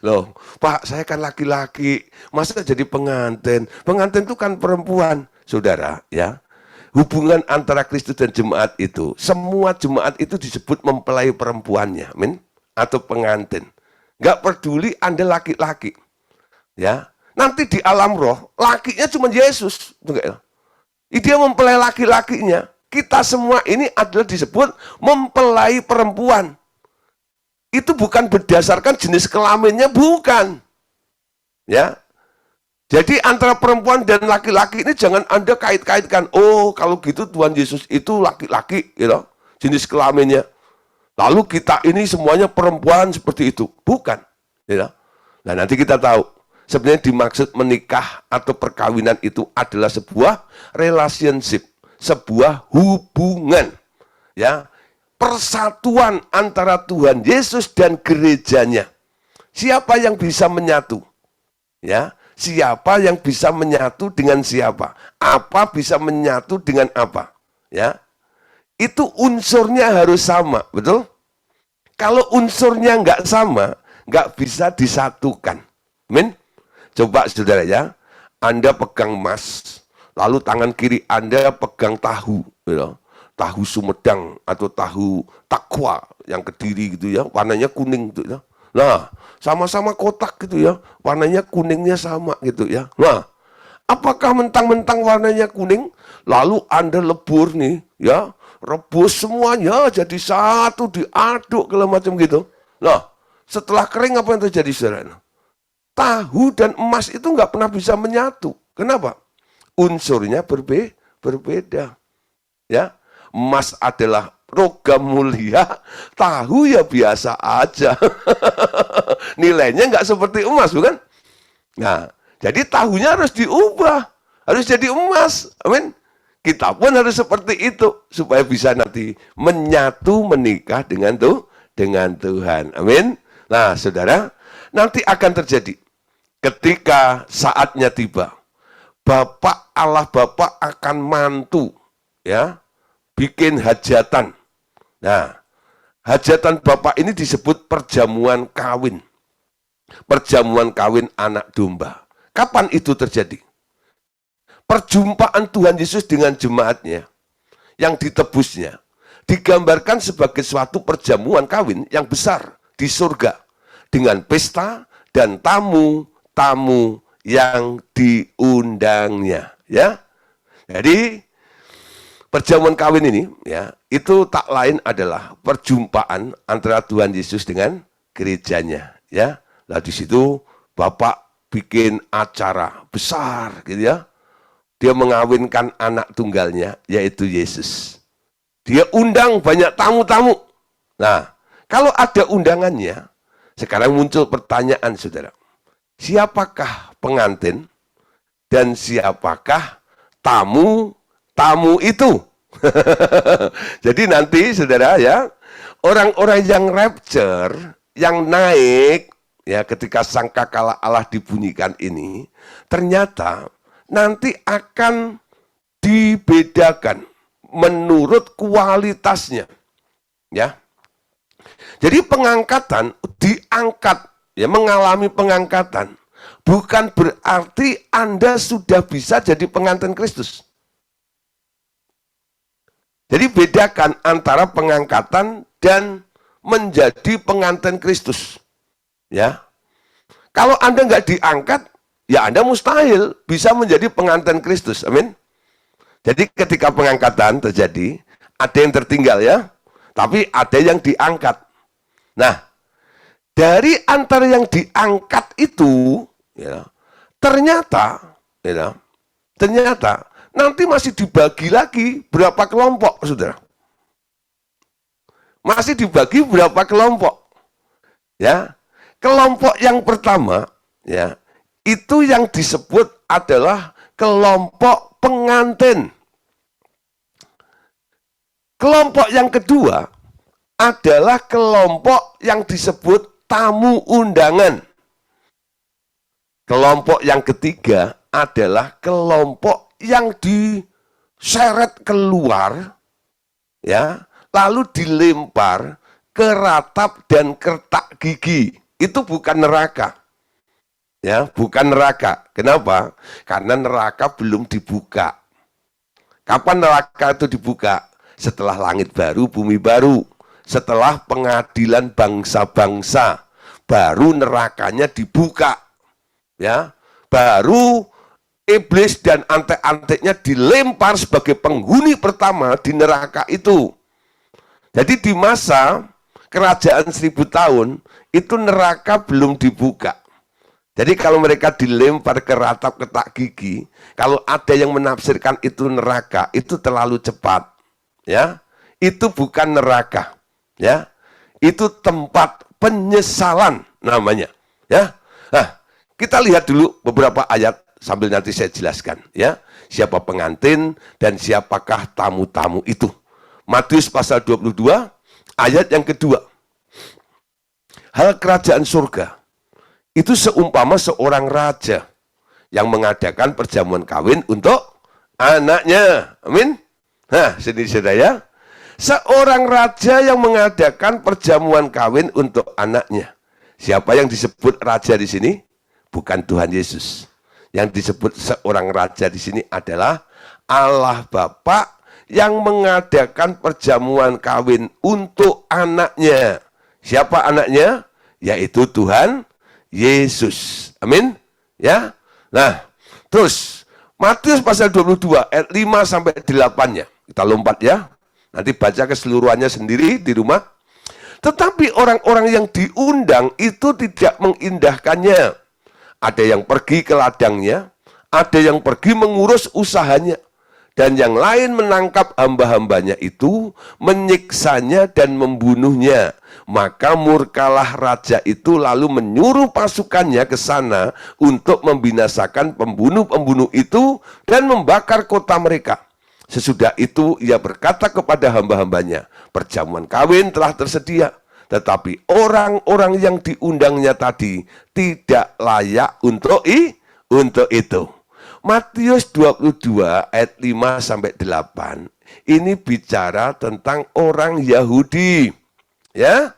Speaker 1: Loh, Pak, saya kan laki-laki, masa jadi pengantin? Pengantin itu kan perempuan, saudara, ya. Hubungan antara Kristus dan jemaat itu, semua jemaat itu disebut mempelai perempuannya, amin, atau pengantin. Nggak peduli Anda laki-laki, ya. Nanti di alam roh, lakinya cuma Yesus, dia mempelai laki-lakinya. Kita semua ini adalah disebut mempelai perempuan. Itu bukan berdasarkan jenis kelaminnya, bukan. Ya. Jadi antara perempuan dan laki-laki ini jangan Anda kait-kaitkan. Oh, kalau gitu Tuhan Yesus itu laki-laki, gitu, jenis kelaminnya. Lalu kita ini semuanya perempuan seperti itu. Bukan. Gitu. Nah, nanti kita tahu. Sebenarnya dimaksud menikah atau perkawinan itu adalah sebuah relationship. Sebuah hubungan, ya, persatuan antara Tuhan Yesus dan gerejanya. Siapa yang bisa menyatu? Ya, siapa yang bisa menyatu dengan siapa? Apa bisa menyatu dengan apa? Ya, itu unsurnya harus sama, betul? Kalau unsurnya nggak sama, nggak bisa disatukan. Amin? Coba saudara ya, Anda pegang emas. Lalu tangan kiri Anda pegang tahu, gitu. Tahu Sumedang atau tahu Takwa yang Kediri gitu ya, warnanya kuning gitu ya. Nah, sama-sama kotak gitu ya, warnanya kuningnya sama gitu ya. Nah, apakah mentang-mentang warnanya kuning, lalu Anda lebur nih ya, rebus semuanya jadi satu, diaduk segala macam gitu. Nah, setelah kering apa yang terjadi saudara? Tahu dan emas itu nggak pernah bisa menyatu. Kenapa? Unsurnya berbeda. Ya, emas adalah logam mulia, tahu ya biasa aja. Nilainya nggak seperti emas, bukan? Nah, jadi tahunya harus diubah, harus jadi emas. Amin. Kita pun harus seperti itu supaya bisa nanti menyatu menikah dengan Tuhan. Amin. Nah, saudara, nanti akan terjadi ketika saatnya tiba. Bapak Allah Bapak akan mantu, ya, bikin hajatan. Nah, hajatan Bapak ini disebut perjamuan kawin. Perjamuan kawin anak domba. Kapan itu terjadi? Perjumpaan Tuhan Yesus dengan jemaatnya yang ditebusnya digambarkan sebagai suatu perjamuan kawin yang besar di surga dengan pesta dan tamu-tamu yang diundangnya, ya. Jadi perjamuan kawin ini, ya, itu tak lain adalah perjumpaan antara Tuhan Yesus dengan gerejanya, ya. Nah, di situ Bapak bikin acara besar gitu ya. Dia mengawinkan anak tunggalnya yaitu Yesus. Dia undang banyak tamu-tamu. Nah, kalau ada undangannya, sekarang muncul pertanyaan saudara. Siapakah pengantin dan siapakah tamu itu? Jadi nanti saudara ya, orang-orang yang rapture, yang naik ya ketika sangkakala Allah dibunyikan ini, ternyata nanti akan dibedakan menurut kualitasnya. Ya. Jadi pengangkatan diangkat, ya, mengalami pengangkatan bukan berarti Anda sudah bisa jadi pengantin Kristus. Jadi bedakan antara pengangkatan dan menjadi pengantin Kristus. Ya, kalau Anda nggak diangkat, ya Anda mustahil bisa menjadi pengantin Kristus. Amin. Jadi ketika pengangkatan terjadi, ada yang tertinggal ya, tapi ada yang diangkat. Nah, Dari antara yang diangkat itu, ya, ternyata, ya, ternyata nanti masih dibagi lagi berapa kelompok, saudara? Masih dibagi berapa kelompok? Ya, kelompok yang pertama, ya, itu yang disebut adalah kelompok pengantin. Kelompok yang kedua adalah kelompok yang disebut tamu undangan. Kelompok yang ketiga adalah kelompok yang diseret keluar, ya, lalu dilempar ke ratap dan kertak gigi. Itu bukan neraka. Ya, bukan neraka. Kenapa? Karena neraka belum dibuka. Kapan neraka itu dibuka? Setelah langit baru, bumi baru. Setelah pengadilan bangsa-bangsa, baru nerakanya dibuka. Ya, baru iblis dan antek-anteknya dilempar sebagai penghuni pertama di neraka itu. Jadi di masa kerajaan 1000 tahun, itu neraka belum dibuka. Jadi kalau mereka dilempar ke ratap ketak gigi, kalau ada yang menafsirkan itu neraka, itu terlalu cepat. Ya, itu bukan neraka. Ya, itu tempat penyesalan namanya. Ya, nah, kita lihat dulu beberapa ayat sambil nanti saya jelaskan. Ya, siapa pengantin dan siapakah tamu-tamu itu. Matius pasal 22 ayat yang kedua. Hal kerajaan surga itu seumpama seorang raja yang mengadakan perjamuan kawin untuk anaknya. Amin. Nah, sini saudara. Seorang raja yang mengadakan perjamuan kawin untuk anaknya. Siapa yang disebut raja di sini? Bukan Tuhan Yesus. Yang disebut seorang raja di sini adalah Allah Bapa yang mengadakan perjamuan kawin untuk anaknya. Siapa anaknya? Yaitu Tuhan Yesus. Amin. Ya. Nah, terus Matius pasal 22 ayat 5 sampai 8-nya. Kita lompat ya. Nanti baca keseluruhannya sendiri di rumah. Tetapi orang-orang yang diundang itu tidak mengindahkannya. Ada yang pergi ke ladangnya, ada yang pergi mengurus usahanya, dan yang lain menangkap hamba-hambanya itu, menyiksanya dan membunuhnya. Maka murkalah raja itu lalu menyuruh pasukannya ke sana untuk membinasakan pembunuh-pembunuh itu dan membakar kota mereka. Sesudah itu ia berkata kepada hamba-hambanya, perjamuan kawin telah tersedia, tetapi orang-orang yang diundangnya tadi tidak layak untuk itu. Matius 22 ayat 5 sampai 8 ini bicara tentang orang Yahudi. Ya,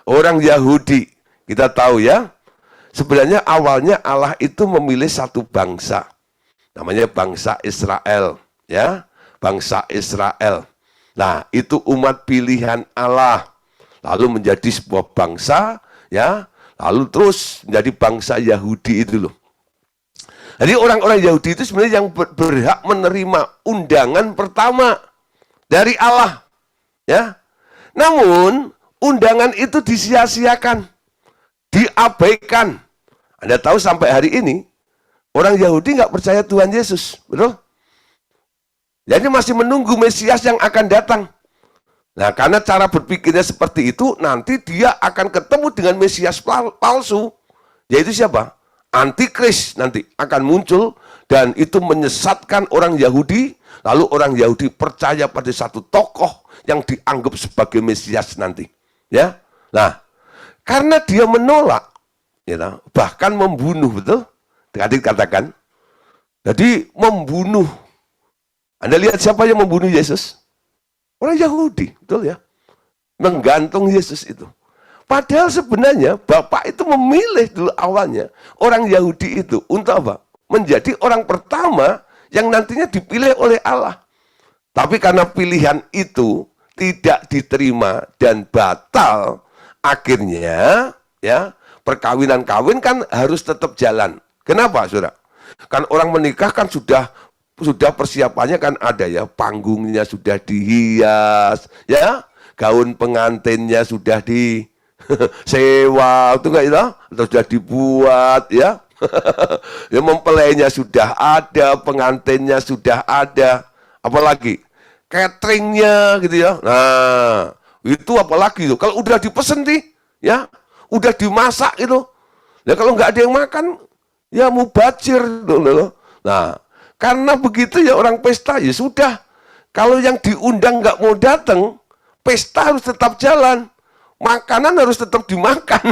Speaker 1: orang Yahudi. Kita tahu ya, sebenarnya awalnya Allah itu memilih satu bangsa. Namanya bangsa Israel, ya. Bangsa Israel. Nah, itu umat pilihan Allah. Lalu menjadi sebuah bangsa, ya. Lalu terus menjadi bangsa Yahudi itu loh. Jadi orang-orang Yahudi itu sebenarnya yang berhak menerima undangan pertama dari Allah. Ya. Namun, undangan itu disia-siakan, diabaikan. Anda tahu sampai hari ini, orang Yahudi nggak percaya Tuhan Yesus. Betul? Jadi masih menunggu Mesias yang akan datang. Nah, karena cara berpikirnya seperti itu, nanti dia akan ketemu dengan Mesias palsu. Yaitu siapa? Antikris nanti akan muncul dan itu menyesatkan orang Yahudi. Lalu orang Yahudi percaya pada satu tokoh yang dianggap sebagai Mesias nanti. Ya, nah, karena dia menolak, ya, bahkan membunuh, betul? Tadi katakan, jadi membunuh. Anda lihat siapa yang membunuh Yesus? Orang Yahudi, betul ya? Menggantung Yesus itu. Padahal sebenarnya Bapak itu memilih dulu awalnya orang Yahudi itu untuk apa? Menjadi orang pertama yang nantinya dipilih oleh Allah. Tapi karena pilihan itu tidak diterima dan batal, akhirnya ya perkawinan kan harus tetap jalan. Kenapa, saudara? Kan orang menikah kan sudah persiapannya kan ada ya, panggungnya sudah dihias, ya, gaun pengantinnya sudah Sewa itu enggak itu? Atau sudah dibuat ya? Ya mempelainya sudah ada, pengantinnya sudah ada, apalagi cateringnya gitu ya. Nah, itu apalagi tuh. Kalau udah dipesen nih, ya, udah dimasak itu. Ya kalau nggak ada yang makan, ya mubazir loh. Nah, karena begitu ya orang pesta ya sudah. Kalau yang diundang nggak mau datang, pesta harus tetap jalan. Makanan harus tetap dimakan.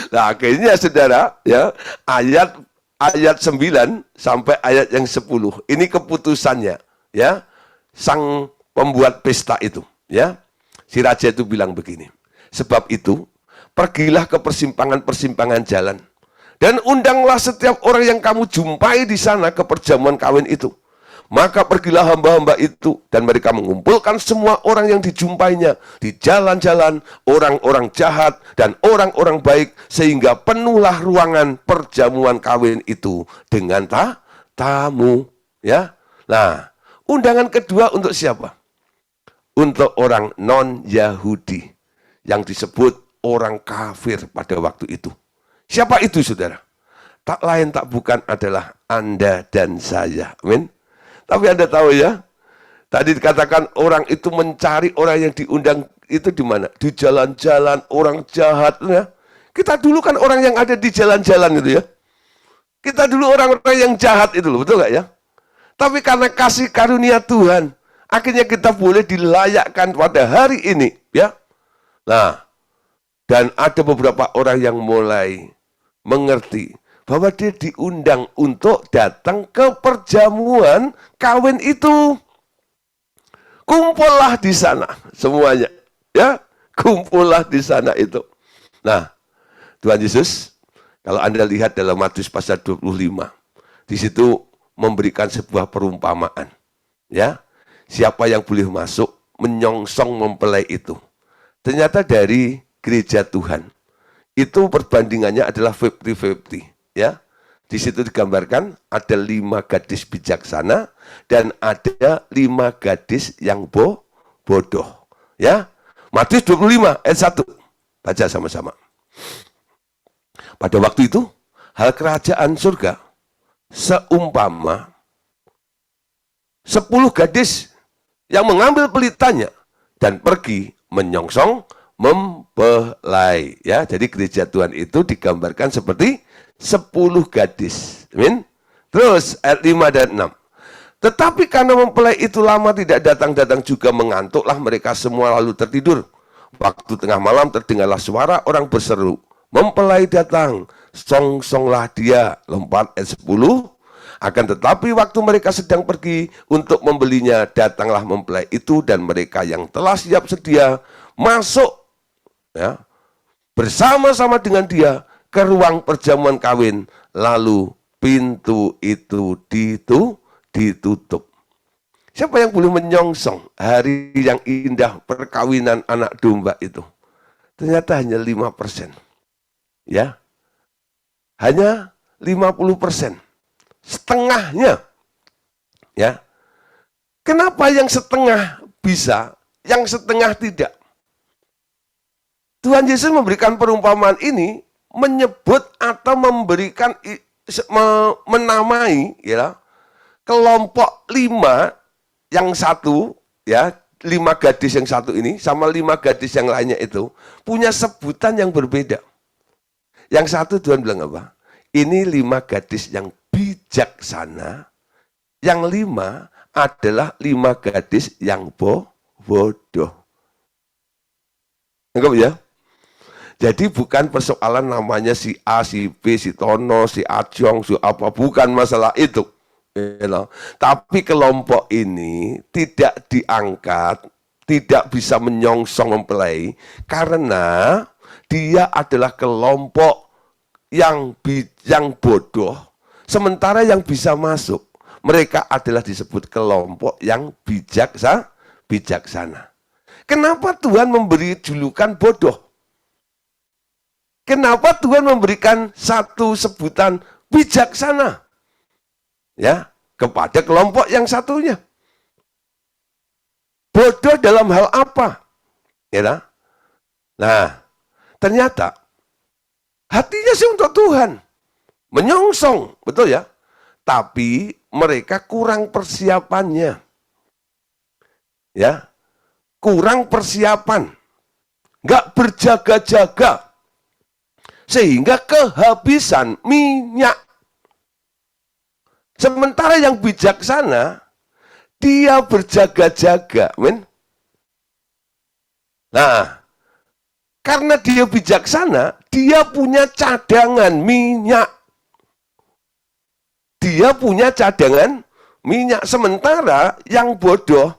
Speaker 1: Nah, akhirnya saudara, ya, ayat 9 sampai ayat yang 10. Ini keputusannya, ya. Sang pembuat pesta itu, ya. Si raja itu bilang begini. Sebab itu, pergilah ke persimpangan-persimpangan jalan dan undanglah setiap orang yang kamu jumpai di sana ke perjamuan kawin itu. Maka pergilah hamba-hamba itu dan mereka mengumpulkan semua orang yang dijumpainya di jalan-jalan, orang-orang jahat dan orang-orang baik, sehingga penuhlah ruangan perjamuan kawin itu dengan tamu, ya. Nah, undangan kedua untuk siapa? Untuk orang non-Yahudi yang disebut orang kafir pada waktu itu. Siapa itu, saudara? Tak lain tak bukan adalah Anda dan saya. Amin. Tapi Anda tahu ya, tadi dikatakan orang itu mencari orang yang diundang itu di mana? Di jalan-jalan, orang jahat. Ya. Kita dulu kan orang yang ada di jalan-jalan itu ya. Kita dulu orang-orang yang jahat itu loh, betul nggak ya? Tapi karena kasih karunia Tuhan, akhirnya kita boleh dilayakkan pada hari ini, ya. Nah, dan ada beberapa orang yang mulai mengerti bahwa dia diundang untuk datang ke perjamuan kawin itu. Kumpullah di sana semuanya, ya. Kumpullah di sana itu. Nah, Tuhan Yesus, kalau Anda lihat dalam Matius pasal 25, di situ memberikan sebuah perumpamaan, ya. Siapa yang boleh masuk menyongsong mempelai itu? Ternyata dari gereja Tuhan. Itu perbandingannya adalah 50-50. Ya, di situ digambarkan ada 5 gadis bijaksana dan ada 5 gadis yang bodoh. Ya, Matius 25 ayat 1. Baca sama-sama. Pada waktu itu, hal kerajaan surga seumpama 10 gadis yang mengambil pelitanya dan pergi menyongsong mempelai. Ya, jadi gereja Tuhan itu digambarkan seperti 10 gadis. Amin. Terus ayat 5 dan 6. Tetapi karena mempelai itu lama tidak datang-datang juga mengantuklah mereka semua lalu tertidur. Waktu tengah malam terdengarlah suara orang berseru, mempelai datang, songsonglah dia. Lompat ayat 10. Akan tetapi waktu mereka sedang pergi untuk membelinya, datanglah mempelai itu dan mereka yang telah siap sedia masuk, ya, bersama-sama dengan dia ke ruang perjamuan kawin, lalu pintu itu ditutup. Siapa yang boleh menyongsong hari yang indah perkawinan anak domba itu? Ternyata hanya 5%. Ya, hanya 50%. Setengahnya. Ya. Kenapa yang setengah bisa, yang setengah tidak? Tuhan Yesus memberikan perumpamaan ini menyebut atau memberikan menamai, ya, kelompok 5 yang satu, ya, 5 gadis yang satu ini sama 5 gadis yang lainnya itu punya sebutan yang berbeda. Yang satu Tuhan bilang apa? Ini 5 gadis yang bijaksana, yang 5 adalah 5 gadis yang bodoh. Enggak ya? Jadi bukan persoalan namanya si A, si B, si Tono, si Ajong, si apa, bukan masalah itu. You know. Tapi kelompok ini tidak diangkat, tidak bisa menyongsong mempelai, karena dia adalah kelompok yang bodoh, sementara yang bisa masuk, mereka adalah disebut kelompok yang bijaksana. Kenapa Tuhan memberi julukan bodoh? Kenapa Tuhan memberikan satu sebutan bijaksana? Ya, kepada kelompok yang satunya. Bodoh dalam hal apa? Ya, nah, ternyata hatinya sih untuk Tuhan. Menyongsong, betul ya? Tapi mereka kurang persiapannya. Ya, kurang persiapan. Nggak berjaga-jaga. Sehingga kehabisan minyak. Sementara yang bijaksana, dia berjaga-jaga. Men. Nah, karena dia bijaksana, dia punya cadangan minyak. Dia punya cadangan minyak. Sementara yang bodoh,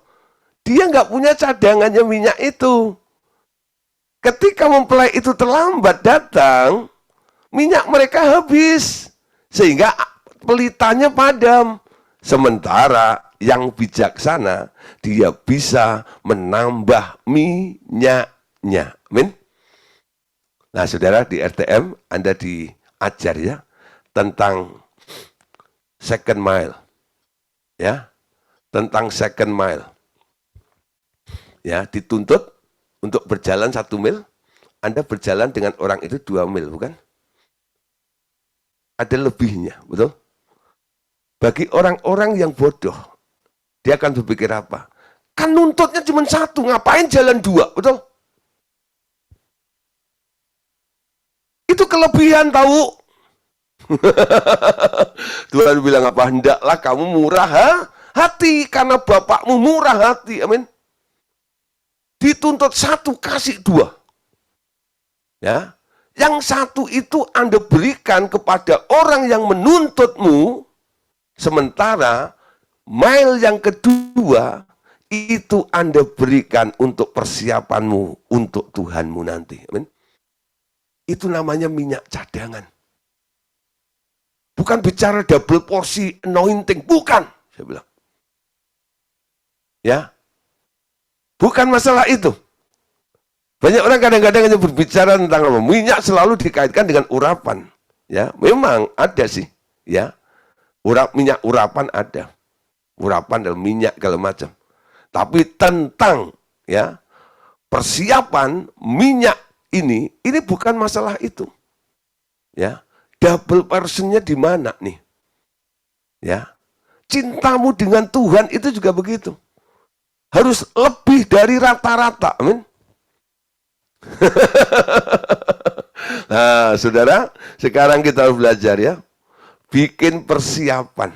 Speaker 1: dia nggak punya cadangannya minyak itu. Ketika mempelai itu terlambat datang, minyak mereka habis. Sehingga pelitanya padam. Sementara yang bijaksana, dia bisa menambah minyaknya. Amin. Nah, saudara, di RTM Anda diajar ya tentang second mile. Ya, tentang second mile. Ya, dituntut untuk berjalan 1 mil, Anda berjalan dengan orang itu 2 mil, bukan? Ada lebihnya, betul? Bagi orang-orang yang bodoh, dia akan berpikir apa? Kan nuntutnya cuma 1, ngapain jalan 2, betul? Itu kelebihan tahu. Tuhan bilang apa? Hendaklah kamu murah hati, karena Bapakmu murah hati. Amin. Dituntut 1, kasih 2. Ya, yang 1 itu Anda berikan kepada orang yang menuntutmu, sementara mile yang kedua itu Anda berikan untuk persiapanmu untuk Tuhanmu nanti. Amin. Itu namanya minyak cadangan. Bukan bicara double porsi anointing, bukan, saya bilang. Ya, bukan masalah itu. Banyak orang kadang-kadang hanya berbicara tentang apa? Minyak selalu dikaitkan dengan urapan. Ya, memang ada sih. Ya, minyak urapan ada. Urapan dalam minyak segala macam. Tapi tentang ya persiapan minyak ini bukan masalah itu. Ya, double portionnya di mana nih? Ya, cintamu dengan Tuhan itu juga begitu. Harus lebih dari rata-rata. Amin. Nah, saudara, sekarang kita harus belajar ya. Bikin persiapan.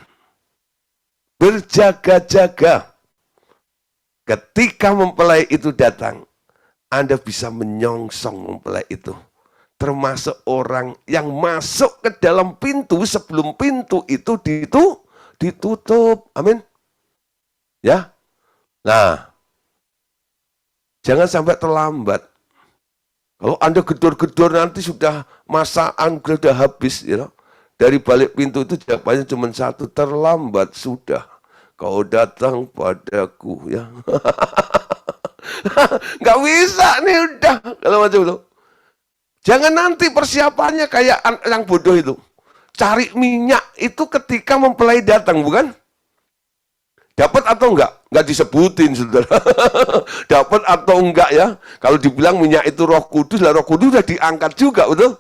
Speaker 1: Berjaga-jaga. Ketika mempelai itu datang, Anda bisa menyongsong mempelai itu. Termasuk orang yang masuk ke dalam pintu sebelum pintu itu ditutup. Amin. Ya. Nah, jangan sampai terlambat. Kalau Anda gedor-gedor nanti sudah masaan sudah habis, ya. Dari balik pintu itu jawabannya cuma 1, terlambat sudah. Kau datang padaku, ya. Nggak bisa nih udah kalau macam itu. Jangan nanti persiapannya kayak yang bodoh itu. Cari minyak itu ketika mempelai datang, bukan? Dapat atau enggak? Enggak disebutin, saudara. Dapat atau enggak ya? Kalau dibilang minyak itu Roh Kudus, lah Roh Kudus sudah diangkat juga, betul?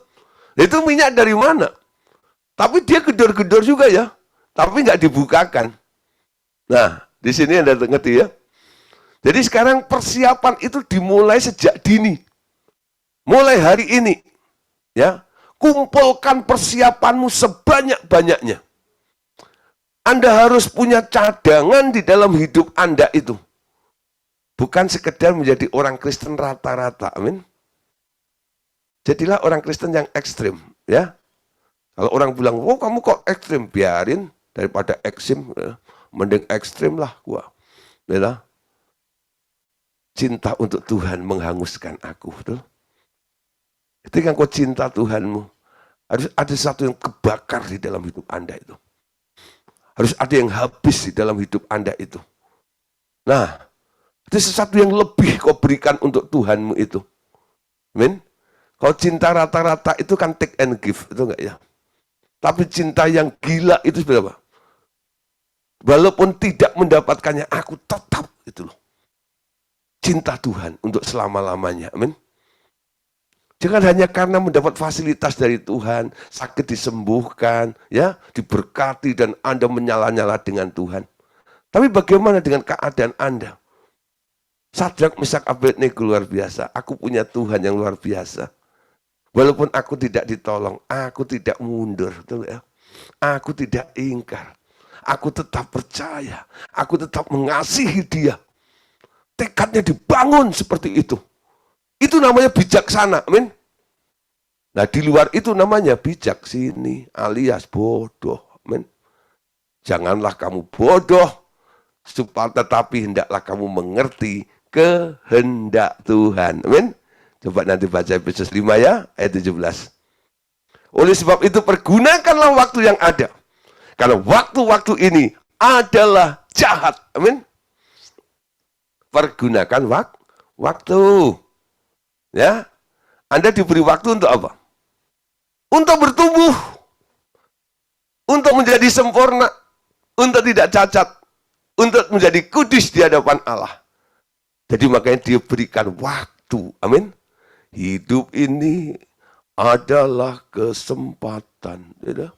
Speaker 1: Itu minyak dari mana? Tapi dia gedor-gedor juga ya. Tapi enggak dibukakan. Nah, di sini Anda ngerti ya. Jadi sekarang persiapan itu dimulai sejak dini. Mulai hari ini. Ya, kumpulkan persiapanmu sebanyak-banyaknya. Anda harus punya cadangan di dalam hidup Anda itu. Bukan sekedar menjadi orang Kristen rata-rata. Amin. Jadilah orang Kristen yang ekstrim. Ya. Kalau orang bilang, oh kamu kok ekstrim? Biarin. Daripada ekstrim, ya. Mending ekstrim lah gua. Ya. Cinta untuk Tuhan menghanguskan aku. Betul? Ketika engkau cinta Tuhanmu, harus ada sesuatu yang kebakar di dalam hidup Anda itu. Harus ada yang habis di dalam hidup Anda itu. Nah, itu sesuatu yang lebih kau berikan untuk Tuhanmu itu. Amin. Kalau cinta rata-rata itu kan take and give, itu enggak ya? Tapi cinta yang gila itu seperti apa? Walaupun tidak mendapatkannya, aku tetap itu loh. Cinta Tuhan untuk selama-lamanya. Amin. Jangan hanya karena mendapat fasilitas dari Tuhan, sakit disembuhkan, ya, diberkati dan Anda menyala-nyala dengan Tuhan. Tapi bagaimana dengan keadaan Anda? Sadrak, Mesak, Abednego luar biasa. Aku punya Tuhan yang luar biasa. Walaupun aku tidak ditolong, aku tidak mundur, betul ya? Aku tidak ingkar. Aku tetap percaya. Aku tetap mengasihi dia. Tekadnya dibangun seperti itu. Itu namanya bijaksana, amin. Nah, di luar itu namanya bijak sini alias bodoh, amin. Janganlah kamu bodoh, tetapi hendaklah kamu mengerti kehendak Tuhan, amin. Coba nanti baca Efesus 5 ya, ayat 17. Oleh sebab itu pergunakanlah waktu yang ada. Karena waktu-waktu ini adalah jahat, amin. Pergunakan waktu. Ya, Anda diberi waktu untuk apa? Untuk bertumbuh, untuk menjadi sempurna, untuk tidak cacat, untuk menjadi kudus di hadapan Allah. Jadi makanya dia berikan waktu, amin. Hidup ini adalah kesempatan. Ya,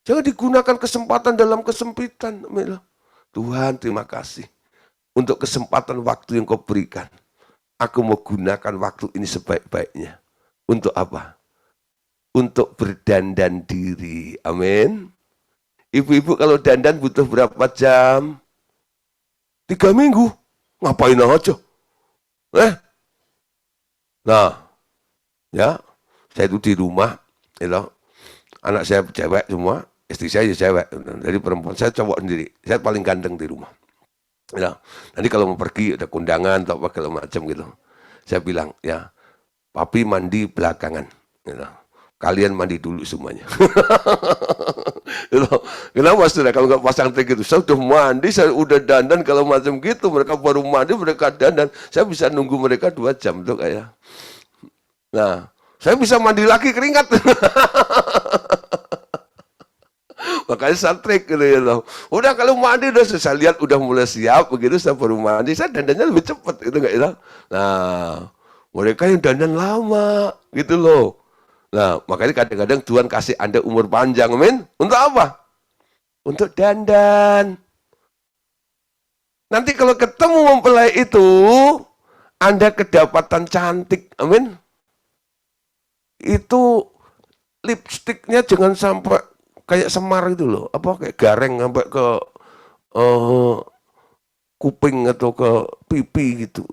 Speaker 1: jangan digunakan kesempatan dalam kesempitan, amin. Tuhan, terima kasih untuk kesempatan waktu yang kau berikan. Aku mau gunakan waktu ini sebaik-baiknya. Untuk apa? Untuk berdandan diri. Amin. Ibu-ibu kalau dandan butuh berapa jam? 3 minggu. Ngapain aja? Nah, ya, saya itu di rumah, you anak saya cewek semua, istri saya cewek, dari perempuan, saya cowok sendiri. Saya paling ganteng di rumah. Ya, nanti kalau mau pergi ada kondangan atau apa kalau macam gitu, saya bilang ya, papi mandi belakangan, gitu. Kalian mandi dulu semuanya. Gitu. Kenapa saudara kalau nggak pasang tag gitu? Saya udah mandi, saya udah dandan kalau macam gitu, mereka baru mandi, mereka dandan, saya bisa nunggu mereka 2 jam tuh kayak. Nah, saya bisa mandi lagi keringat. Makanya saya trik gitu ya. Udah kalau mandi udah saya lihat udah mulai siap begitu saya baru mandi, saya dandannya lebih cepat gitu enggak ya. Nah, mereka yang dandan lama gitu loh. Nah, makanya kadang-kadang Tuhan kasih Anda umur panjang, amin. Untuk apa? Untuk dandan. Nanti kalau ketemu mempelai itu, Anda kedapatan cantik, amin. Itu lipstiknya jangan sampai kayak Semar itu loh, apa kayak gareng sampai ke kuping atau ke pipi gitu.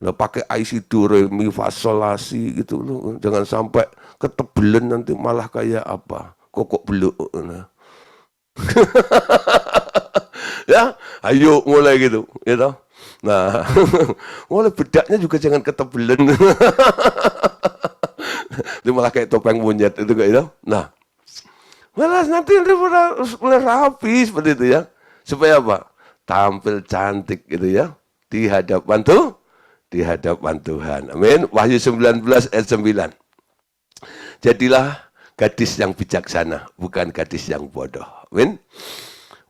Speaker 1: Nah, pakai IC do re mi fa sol la si gitu loh. Jangan sampai ketebelan nanti malah kayak apa? Kokok beluk. Nah. Ya, ayo mulai gitu, gitu. Nah, mulai bedaknya juga jangan ketebelan. Itu malah kayak topeng monyet itu kayak gitu. Nah, malah nanti mulai rapi seperti itu ya. Supaya apa? Tampil cantik gitu ya. Di hadapan Tuhan. Amin. Wahyu 19 ayat 9. Jadilah gadis yang bijaksana, bukan gadis yang bodoh. Amin.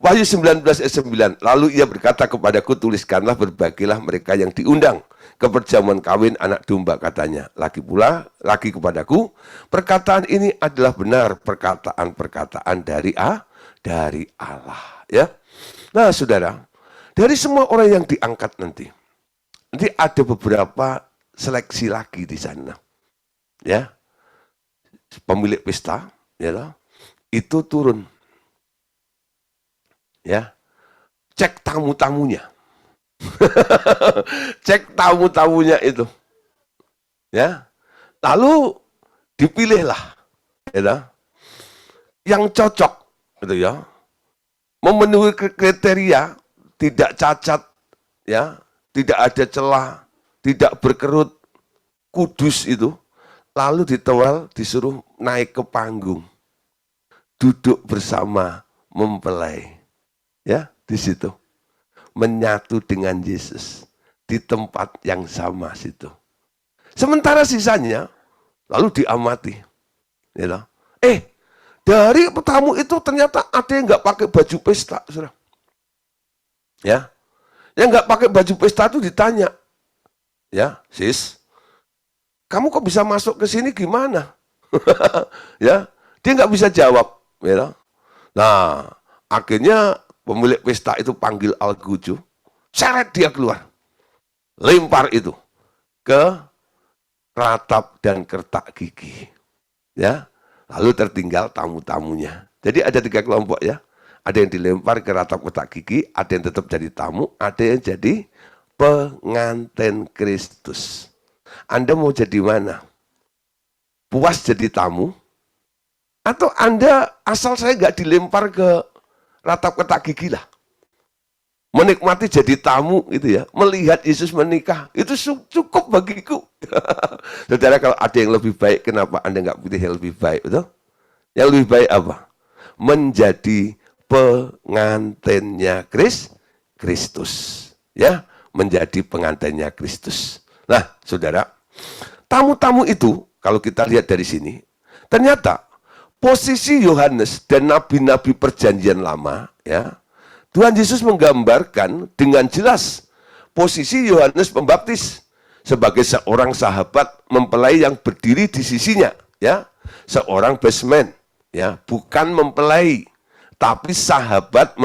Speaker 1: Wahyu 19 ayat 9. Lalu ia berkata kepadaku, tuliskanlah, berbagilah mereka yang diundang ke perjamuan kawin anak domba, katanya. Lagi kepadaku, perkataan ini adalah benar, perkataan-perkataan dari Allah. Ya. Nah, saudara, dari semua orang yang diangkat nanti ada beberapa seleksi lagi di sana. Ya. Pemilik pesta, ya, itu turun. Ya. Cek tamu-tamunya. Cek tamu-tamunya itu. Ya. Lalu dipilihlah, ya, yang cocok gitu ya. Memenuhi kriteria, tidak cacat, ya, tidak ada celah, tidak berkerut, kudus itu. Lalu ditewal, disuruh naik ke panggung, duduk bersama mempelai, ya, di situ, menyatu dengan Yesus di tempat yang sama situ. Sementara sisanya lalu diamati, ya, dari tamu itu ternyata ada yang nggak pakai baju pesta, saudara. Ya, yang nggak pakai baju pesta itu ditanya, ya, sis, kamu kok bisa masuk ke sini gimana? Ya, dia nggak bisa jawab. Ya. Nah, akhirnya pemilik pesta itu panggil Al-Guju, seret dia keluar, lempar itu ke ratap dan kertak gigi. Ya, lalu tertinggal tamu-tamunya. Jadi ada 3 kelompok ya. Ada yang dilempar ke ratap kertak gigi, ada yang tetap jadi tamu, ada yang jadi pengantin Kristus. Anda mau jadi mana? Puas jadi tamu? Atau Anda asal saya nggak dilempar ke ratap kertak gigi lah? Menikmati jadi tamu gitu ya, melihat Yesus menikah, itu cukup bagiku. Saudara, kalau ada yang lebih baik, kenapa Anda nggak pilih yang lebih baik? Betul? Yang lebih baik apa? Menjadi pengantinnya Kristus. Ya, menjadi pengantinnya Kristus. Nah, saudara, tamu-tamu itu, kalau kita lihat dari sini, ternyata posisi Yohanes dan nabi-nabi perjanjian lama, ya, Tuhan Yesus menggambarkan dengan jelas posisi Yohanes Pembaptis sebagai seorang sahabat mempelai yang berdiri di sisinya, ya, seorang best-man, ya, bukan mempelai, tapi sahabat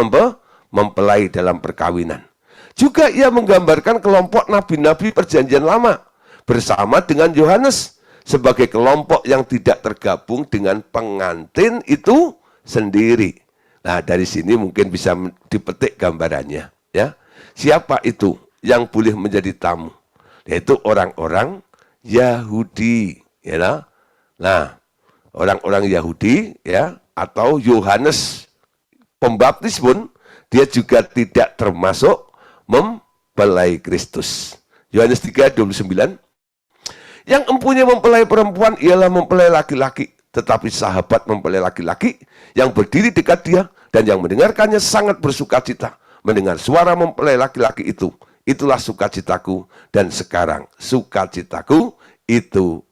Speaker 1: mempelai dalam perkawinan. Juga ia menggambarkan kelompok nabi-nabi perjanjian lama bersama dengan Yohanes sebagai kelompok yang tidak tergabung dengan pengantin itu sendiri. Nah, dari sini mungkin bisa dipetik gambarannya, ya. Siapa itu yang boleh menjadi tamu? Yaitu orang-orang Yahudi, ya. Nah, orang-orang Yahudi, ya, atau Yohanes Pembaptis pun dia juga tidak termasuk mempelai Kristus. Yohanes 3:29. Yang empunya mempelai perempuan ialah mempelai laki-laki, tetapi sahabat mempelai laki-laki yang berdiri dekat dia dan yang mendengarkannya sangat bersukacita mendengar suara mempelai laki-laki itu. Itulah sukacitaku, dan sekarang sukacitaku itu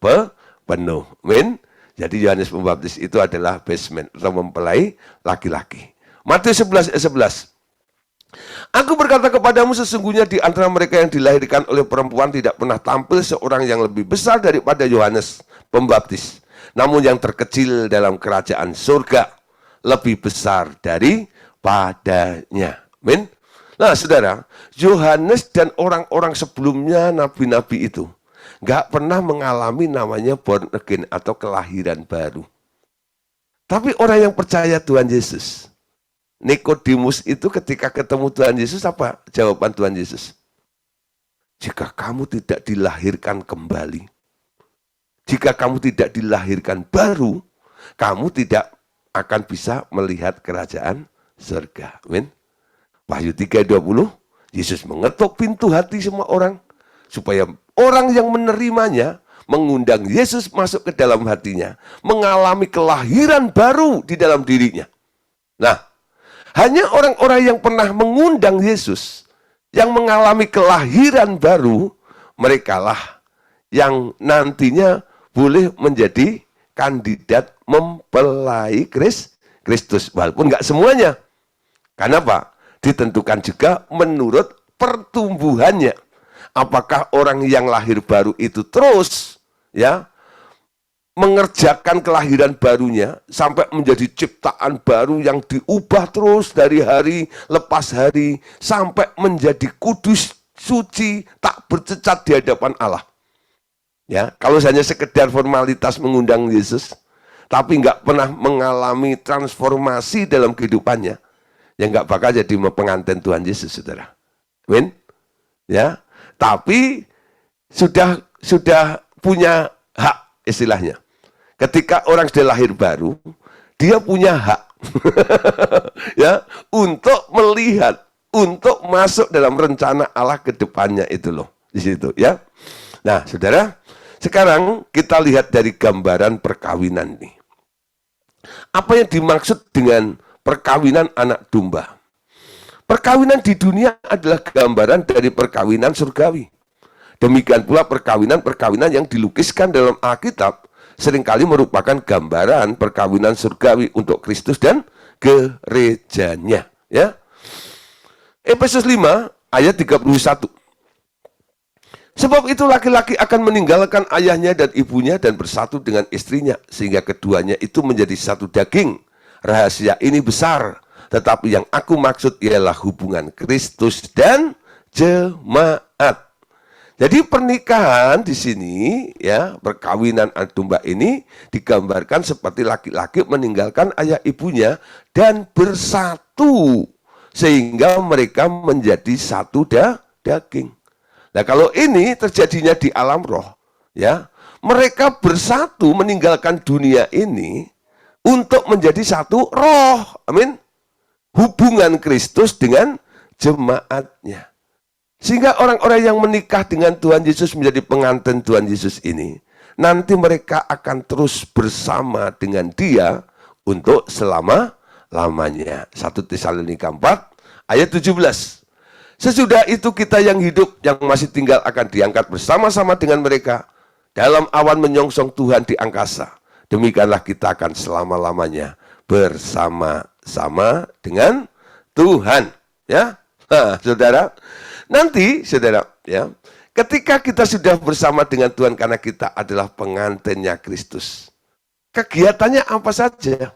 Speaker 1: penuh. Amin. Jadi Yohanes Pembaptis itu adalah basement atau mempelai laki-laki. Matius 11:11. Aku berkata kepadamu, sesungguhnya di antara mereka yang dilahirkan oleh perempuan tidak pernah tampil seorang yang lebih besar daripada Yohanes Pembaptis. Namun yang terkecil dalam kerajaan surga lebih besar daripadanya. Amin. Nah, saudara, Yohanes dan orang-orang sebelumnya, nabi-nabi itu, nggak pernah mengalami namanya born again atau kelahiran baru. Tapi orang yang percaya Tuhan Yesus, Nikodemus itu ketika ketemu Tuhan Yesus, apa jawaban Tuhan Yesus? Jika kamu tidak dilahirkan kembali, jika kamu tidak dilahirkan baru, kamu tidak akan bisa melihat kerajaan surga. Amin. Wahyu 3:20, Yesus mengetuk pintu hati semua orang, supaya orang yang menerimanya, mengundang Yesus masuk ke dalam hatinya, mengalami kelahiran baru di dalam dirinya. Nah, hanya orang-orang yang pernah mengundang Yesus, yang mengalami kelahiran baru, merekalah yang nantinya boleh menjadi kandidat mempelai Kristus. Walaupun nggak semuanya. Kenapa? Ditentukan juga menurut pertumbuhannya. Apakah orang yang lahir baru itu terus, ya, mengerjakan kelahiran barunya sampai menjadi ciptaan baru yang diubah terus dari hari lepas hari sampai menjadi kudus, suci, tak bercacat di hadapan Allah. Ya, kalau hanya sekedar formalitas mengundang Yesus, tapi nggak pernah mengalami transformasi dalam kehidupannya, ya nggak bakal jadi pengantin Tuhan Yesus, saudara. Amin. Ya, tapi sudah punya hak istilahnya. Ketika orang sudah lahir baru, dia punya hak ya untuk melihat, untuk masuk dalam rencana Allah ke depannya itu loh, di situ ya. Nah, saudara, sekarang kita lihat dari gambaran perkawinan nih. Apa yang dimaksud dengan perkawinan anak domba? Perkawinan di dunia adalah gambaran dari perkawinan surgawi. Demikian pula perkawinan yang dilukiskan dalam Alkitab seringkali merupakan gambaran perkawinan surgawi untuk Kristus dan gerejanya. Ya. Efesus 5 ayat 31. Sebab itu laki-laki akan meninggalkan ayahnya dan ibunya dan bersatu dengan istrinya, sehingga keduanya itu menjadi satu daging. Rahasia ini besar, tetapi yang aku maksud ialah hubungan Kristus dan jemaat. Jadi pernikahan di sini, ya, perkawinan domba ini digambarkan seperti laki-laki meninggalkan ayah ibunya dan bersatu sehingga mereka menjadi satu daging. Nah, kalau ini terjadinya di alam roh, ya, mereka bersatu meninggalkan dunia ini untuk menjadi satu roh. Amin. Hubungan Kristus dengan jemaatnya. Sehingga orang-orang yang menikah dengan Tuhan Yesus menjadi pengantin Tuhan Yesus ini, nanti mereka akan terus bersama dengan Dia untuk selama-lamanya. 1 Tesalonika 4 ayat 17. Sesudah itu kita yang hidup, yang masih tinggal akan diangkat bersama-sama dengan mereka dalam awan menyongsong Tuhan di angkasa. Demikianlah kita akan selama-lamanya bersama-sama dengan Tuhan. Ya, nah, saudara. Nanti, saudara, ya, ketika kita sudah bersama dengan Tuhan karena kita adalah pengantinnya Kristus, kegiatannya apa saja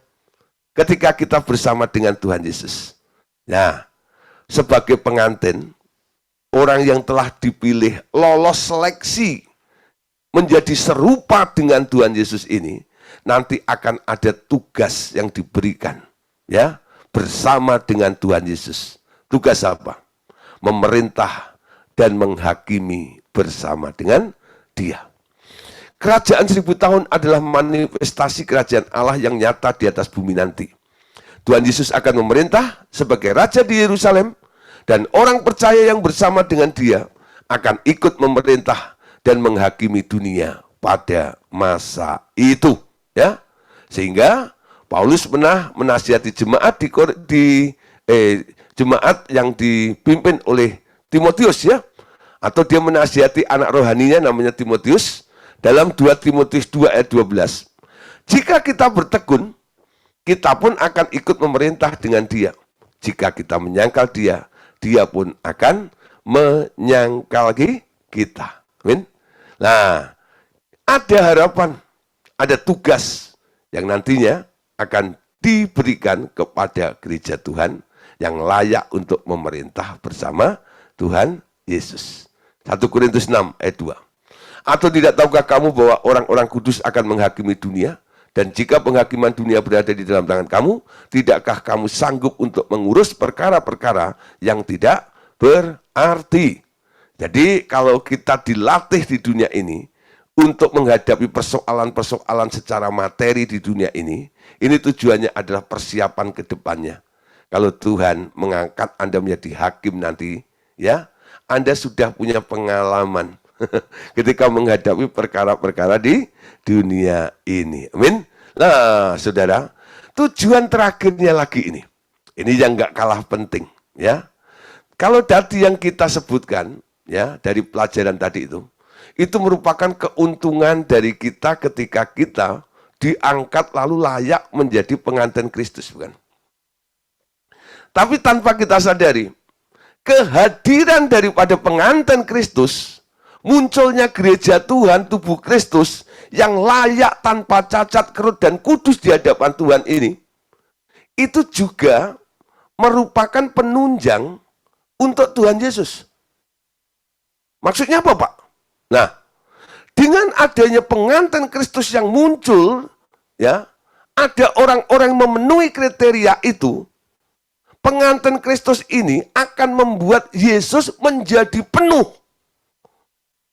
Speaker 1: ketika kita bersama dengan Tuhan Yesus? Nah, sebagai pengantin, orang yang telah dipilih lolos seleksi menjadi serupa dengan Tuhan Yesus ini, nanti akan ada tugas yang diberikan, ya, bersama dengan Tuhan Yesus. Tugas apa? Memerintah dan menghakimi bersama dengan Dia. Kerajaan 1000 tahun adalah manifestasi kerajaan Allah yang nyata di atas bumi nanti. Tuhan Yesus akan memerintah sebagai Raja di Yerusalem, dan orang percaya yang bersama dengan Dia akan ikut memerintah dan menghakimi dunia pada masa itu. Ya, sehingga Paulus pernah menasihati jemaat jemaat yang dipimpin oleh Timotius, ya, atau dia menasihati anak rohaninya namanya Timotius dalam 2 Timotius 2 ayat 12. Jika kita bertekun, kita pun akan ikut memerintah dengan Dia. Jika kita menyangkal Dia, Dia pun akan menyangkal kita. Amin. Nah, ada harapan, ada tugas yang nantinya akan diberikan kepada gereja Tuhan yang layak untuk memerintah bersama Tuhan Yesus. 1 Korintus 6 ayat 2. Atau tidak tahukah kamu bahwa orang-orang kudus akan menghakimi dunia? Dan jika penghakiman dunia berada di dalam tangan kamu, tidakkah kamu sanggup untuk mengurus perkara-perkara yang tidak berarti? Jadi kalau kita dilatih di dunia ini untuk menghadapi persoalan-persoalan secara materi di dunia ini tujuannya adalah persiapan ke depannya. Kalau Tuhan mengangkat Anda menjadi hakim nanti, ya, Anda sudah punya pengalaman ketika menghadapi perkara-perkara di dunia ini. Amin. Nah, saudara, tujuan terakhirnya lagi ini yang nggak kalah penting, ya. Kalau tadi yang kita sebutkan, ya, dari pelajaran tadi itu merupakan keuntungan dari kita ketika kita diangkat lalu layak menjadi pengantin Kristus, bukan? Tapi tanpa kita sadari, kehadiran daripada pengantin Kristus, munculnya gereja Tuhan, tubuh Kristus, yang layak tanpa cacat, kerut, dan kudus di hadapan Tuhan ini, itu juga merupakan penunjang untuk Tuhan Yesus. Maksudnya apa, Pak? Nah, dengan adanya pengantin Kristus yang muncul, ya, ada orang-orang yang memenuhi kriteria itu, pengantin Kristus ini akan membuat Yesus menjadi penuh.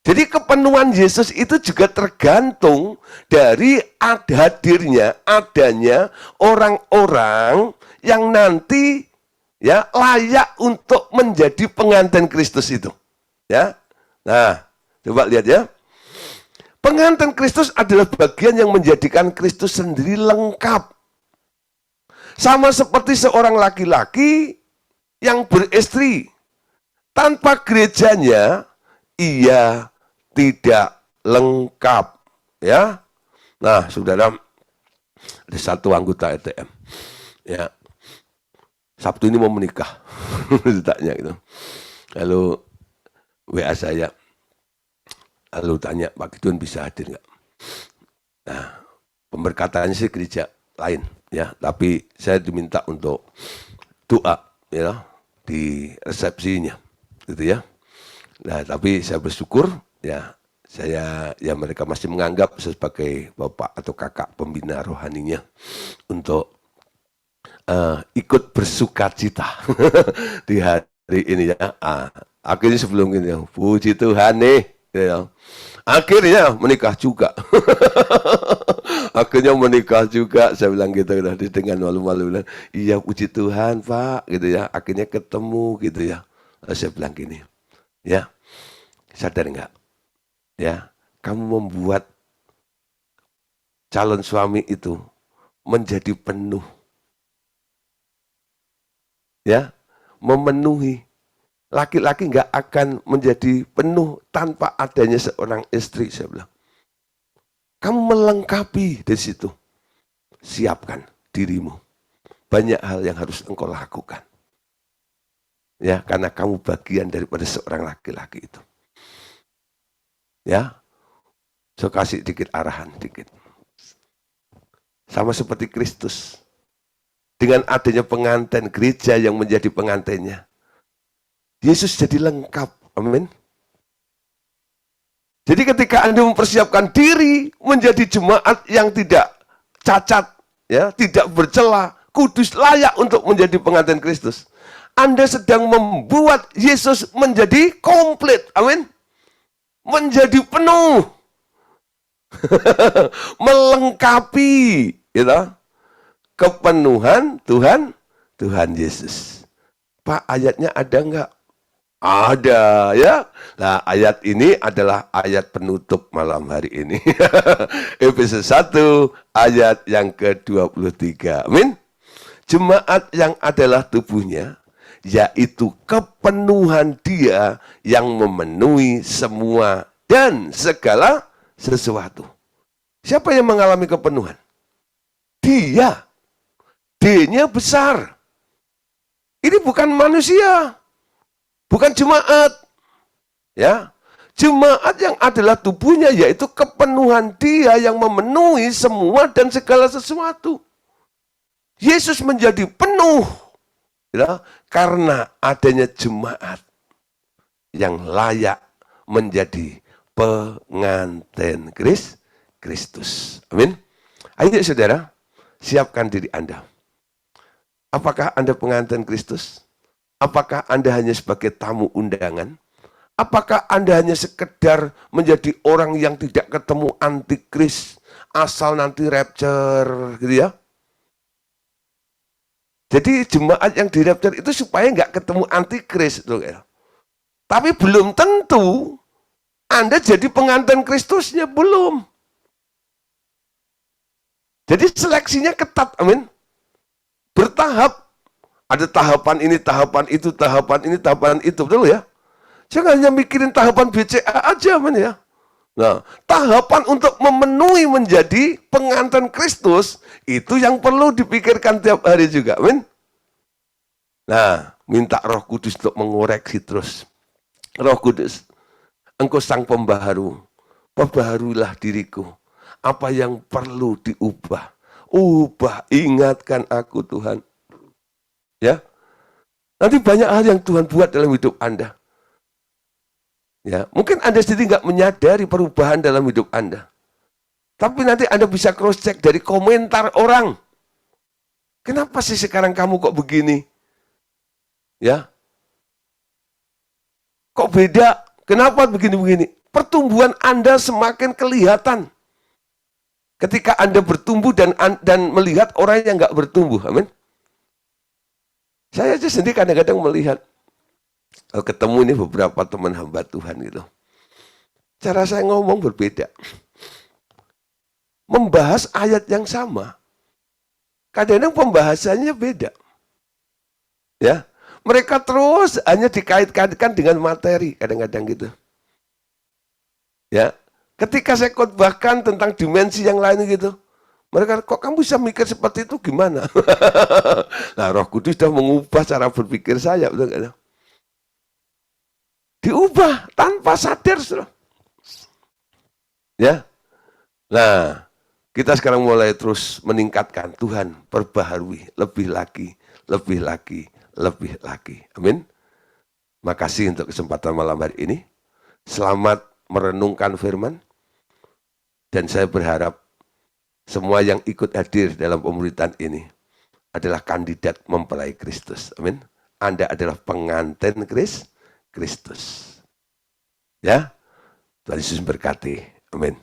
Speaker 1: Jadi kepenuhan Yesus itu juga tergantung dari adanya orang-orang yang nanti, ya, layak untuk menjadi pengantin Kristus itu. Ya. Nah, coba lihat, ya. Pengantin Kristus adalah bagian yang menjadikan Kristus sendiri lengkap. Sama seperti seorang laki-laki yang beristri. Tanpa gerejanya, ia tidak lengkap. Ya. Nah, saudara, ada satu anggota ETM. Ya. Sabtu ini mau menikah. Tanya gitu. Lalu WA saya, Lalu tanya, Pak Gideon bisa hadir nggak? Nah, pemberkatannya sih gereja lain, ya. Tapi saya diminta untuk doa, ya, di resepsinya, gitu ya. Nah, tapi saya bersyukur, ya, mereka masih menganggap sebagai bapak atau kakak pembina rohaninya untuk ikut bersuka cita di hari ini, ya. Akhirnya sebelum ini, puji Tuhan nih, ya. Akhirnya menikah juga. Akhirnya menikah juga, saya bilang gitu, dengan malu-malu. Iya, puji Tuhan Pak, gitu ya. Akhirnya ketemu, gitu ya. Lalu saya bilang gini, ya, sadar nggak? Ya, kamu membuat calon suami itu menjadi penuh, ya, memenuhi. Laki-laki nggak akan menjadi penuh tanpa adanya seorang istri, saya bilang. Kamu melengkapi di situ. Siapkan dirimu. Banyak hal yang harus engkau lakukan. Ya, karena kamu bagian daripada seorang laki-laki itu. Ya, so kasih dikit arahan, dikit. Sama seperti Kristus. Dengan adanya pengantin, gereja yang menjadi pengantinnya. Yesus jadi lengkap. Amin. Jadi ketika Anda mempersiapkan diri menjadi jemaat yang tidak cacat, ya, tidak bercela, kudus, layak untuk menjadi pengantin Kristus, Anda sedang membuat Yesus menjadi komplit. Amin. Menjadi penuh. Melengkapi, gitu, kepenuhan Tuhan Yesus. Pak, ayatnya ada enggak? Ada, ya. Nah, ayat ini adalah ayat penutup malam hari ini. Efesus 1 ayat yang ke-23. Amin. Jemaat yang adalah tubuhnya, yaitu kepenuhan Dia yang memenuhi semua dan segala sesuatu. Siapa yang mengalami kepenuhan? Dia. D-nya besar. Ini bukan manusia. Bukan jemaat, ya. Jemaat yang adalah tubuhnya, yaitu kepenuhan Dia yang memenuhi semua dan segala sesuatu. Yesus menjadi penuh, ya, karena adanya jemaat yang layak menjadi pengantin Kristus. Amin. Ayo saudara, siapkan diri Anda. Apakah Anda pengantin Kristus? Apakah Anda hanya sebagai tamu undangan? Apakah Anda hanya sekedar menjadi orang yang tidak ketemu antikris, asal nanti rapture, gitu ya? Jadi jemaat yang di rapture itu supaya nggak ketemu antikris, gitu ya. Tapi belum tentu Anda jadi pengantin Kristusnya, belum. Jadi seleksinya ketat, amin. Bertahap. Ada tahapan ini, tahapan itu, tahapan ini, tahapan itu, betul ya? Jangan hanya mikirin tahapan BCA aja, man, ya. Nah, tahapan untuk memenuhi menjadi pengantin Kristus, itu yang perlu dipikirkan tiap hari juga, amin. Nah, minta Roh Kudus untuk mengoreksi terus. Roh Kudus, Engkau sang pembaharu, perbaharulah diriku. Apa yang perlu diubah? Ubah, ingatkan aku Tuhan. Ya, nanti banyak hal yang Tuhan buat dalam hidup Anda. Ya, mungkin Anda sendiri nggak menyadari perubahan dalam hidup Anda. Tapi nanti Anda bisa cross check dari komentar orang. Kenapa sih sekarang kamu kok begini? Ya, kok beda? Kenapa begini-begini? Pertumbuhan Anda semakin kelihatan ketika Anda bertumbuh dan melihat orang yang nggak bertumbuh. Amin. Saya aja sendiri kadang-kadang melihat, ketemu ini beberapa teman hamba Tuhan gitu. Cara saya ngomong berbeda. Membahas ayat yang sama. Kadang-kadang pembahasannya beda. Ya, mereka terus hanya dikait-kaitkan dengan materi, kadang-kadang gitu. Ya, ketika saya khotbahkan tentang dimensi yang lain gitu, mereka, kok kamu bisa mikir seperti itu, gimana? Nah, Roh Kudus sudah mengubah cara berpikir saya. Betul gak? Diubah tanpa sadar. Ya. Nah, kita sekarang mulai terus meningkatkan. Tuhan, perbaharui lebih lagi, lebih lagi, lebih lagi. Amin. Makasih untuk kesempatan malam hari ini. Selamat merenungkan firman. Dan saya berharap semua yang ikut hadir dalam pemuritan ini adalah kandidat mempelai Kristus. Amin. Anda adalah pengantin Kristus. Ya, Tuhan Yesus berkati. Amin.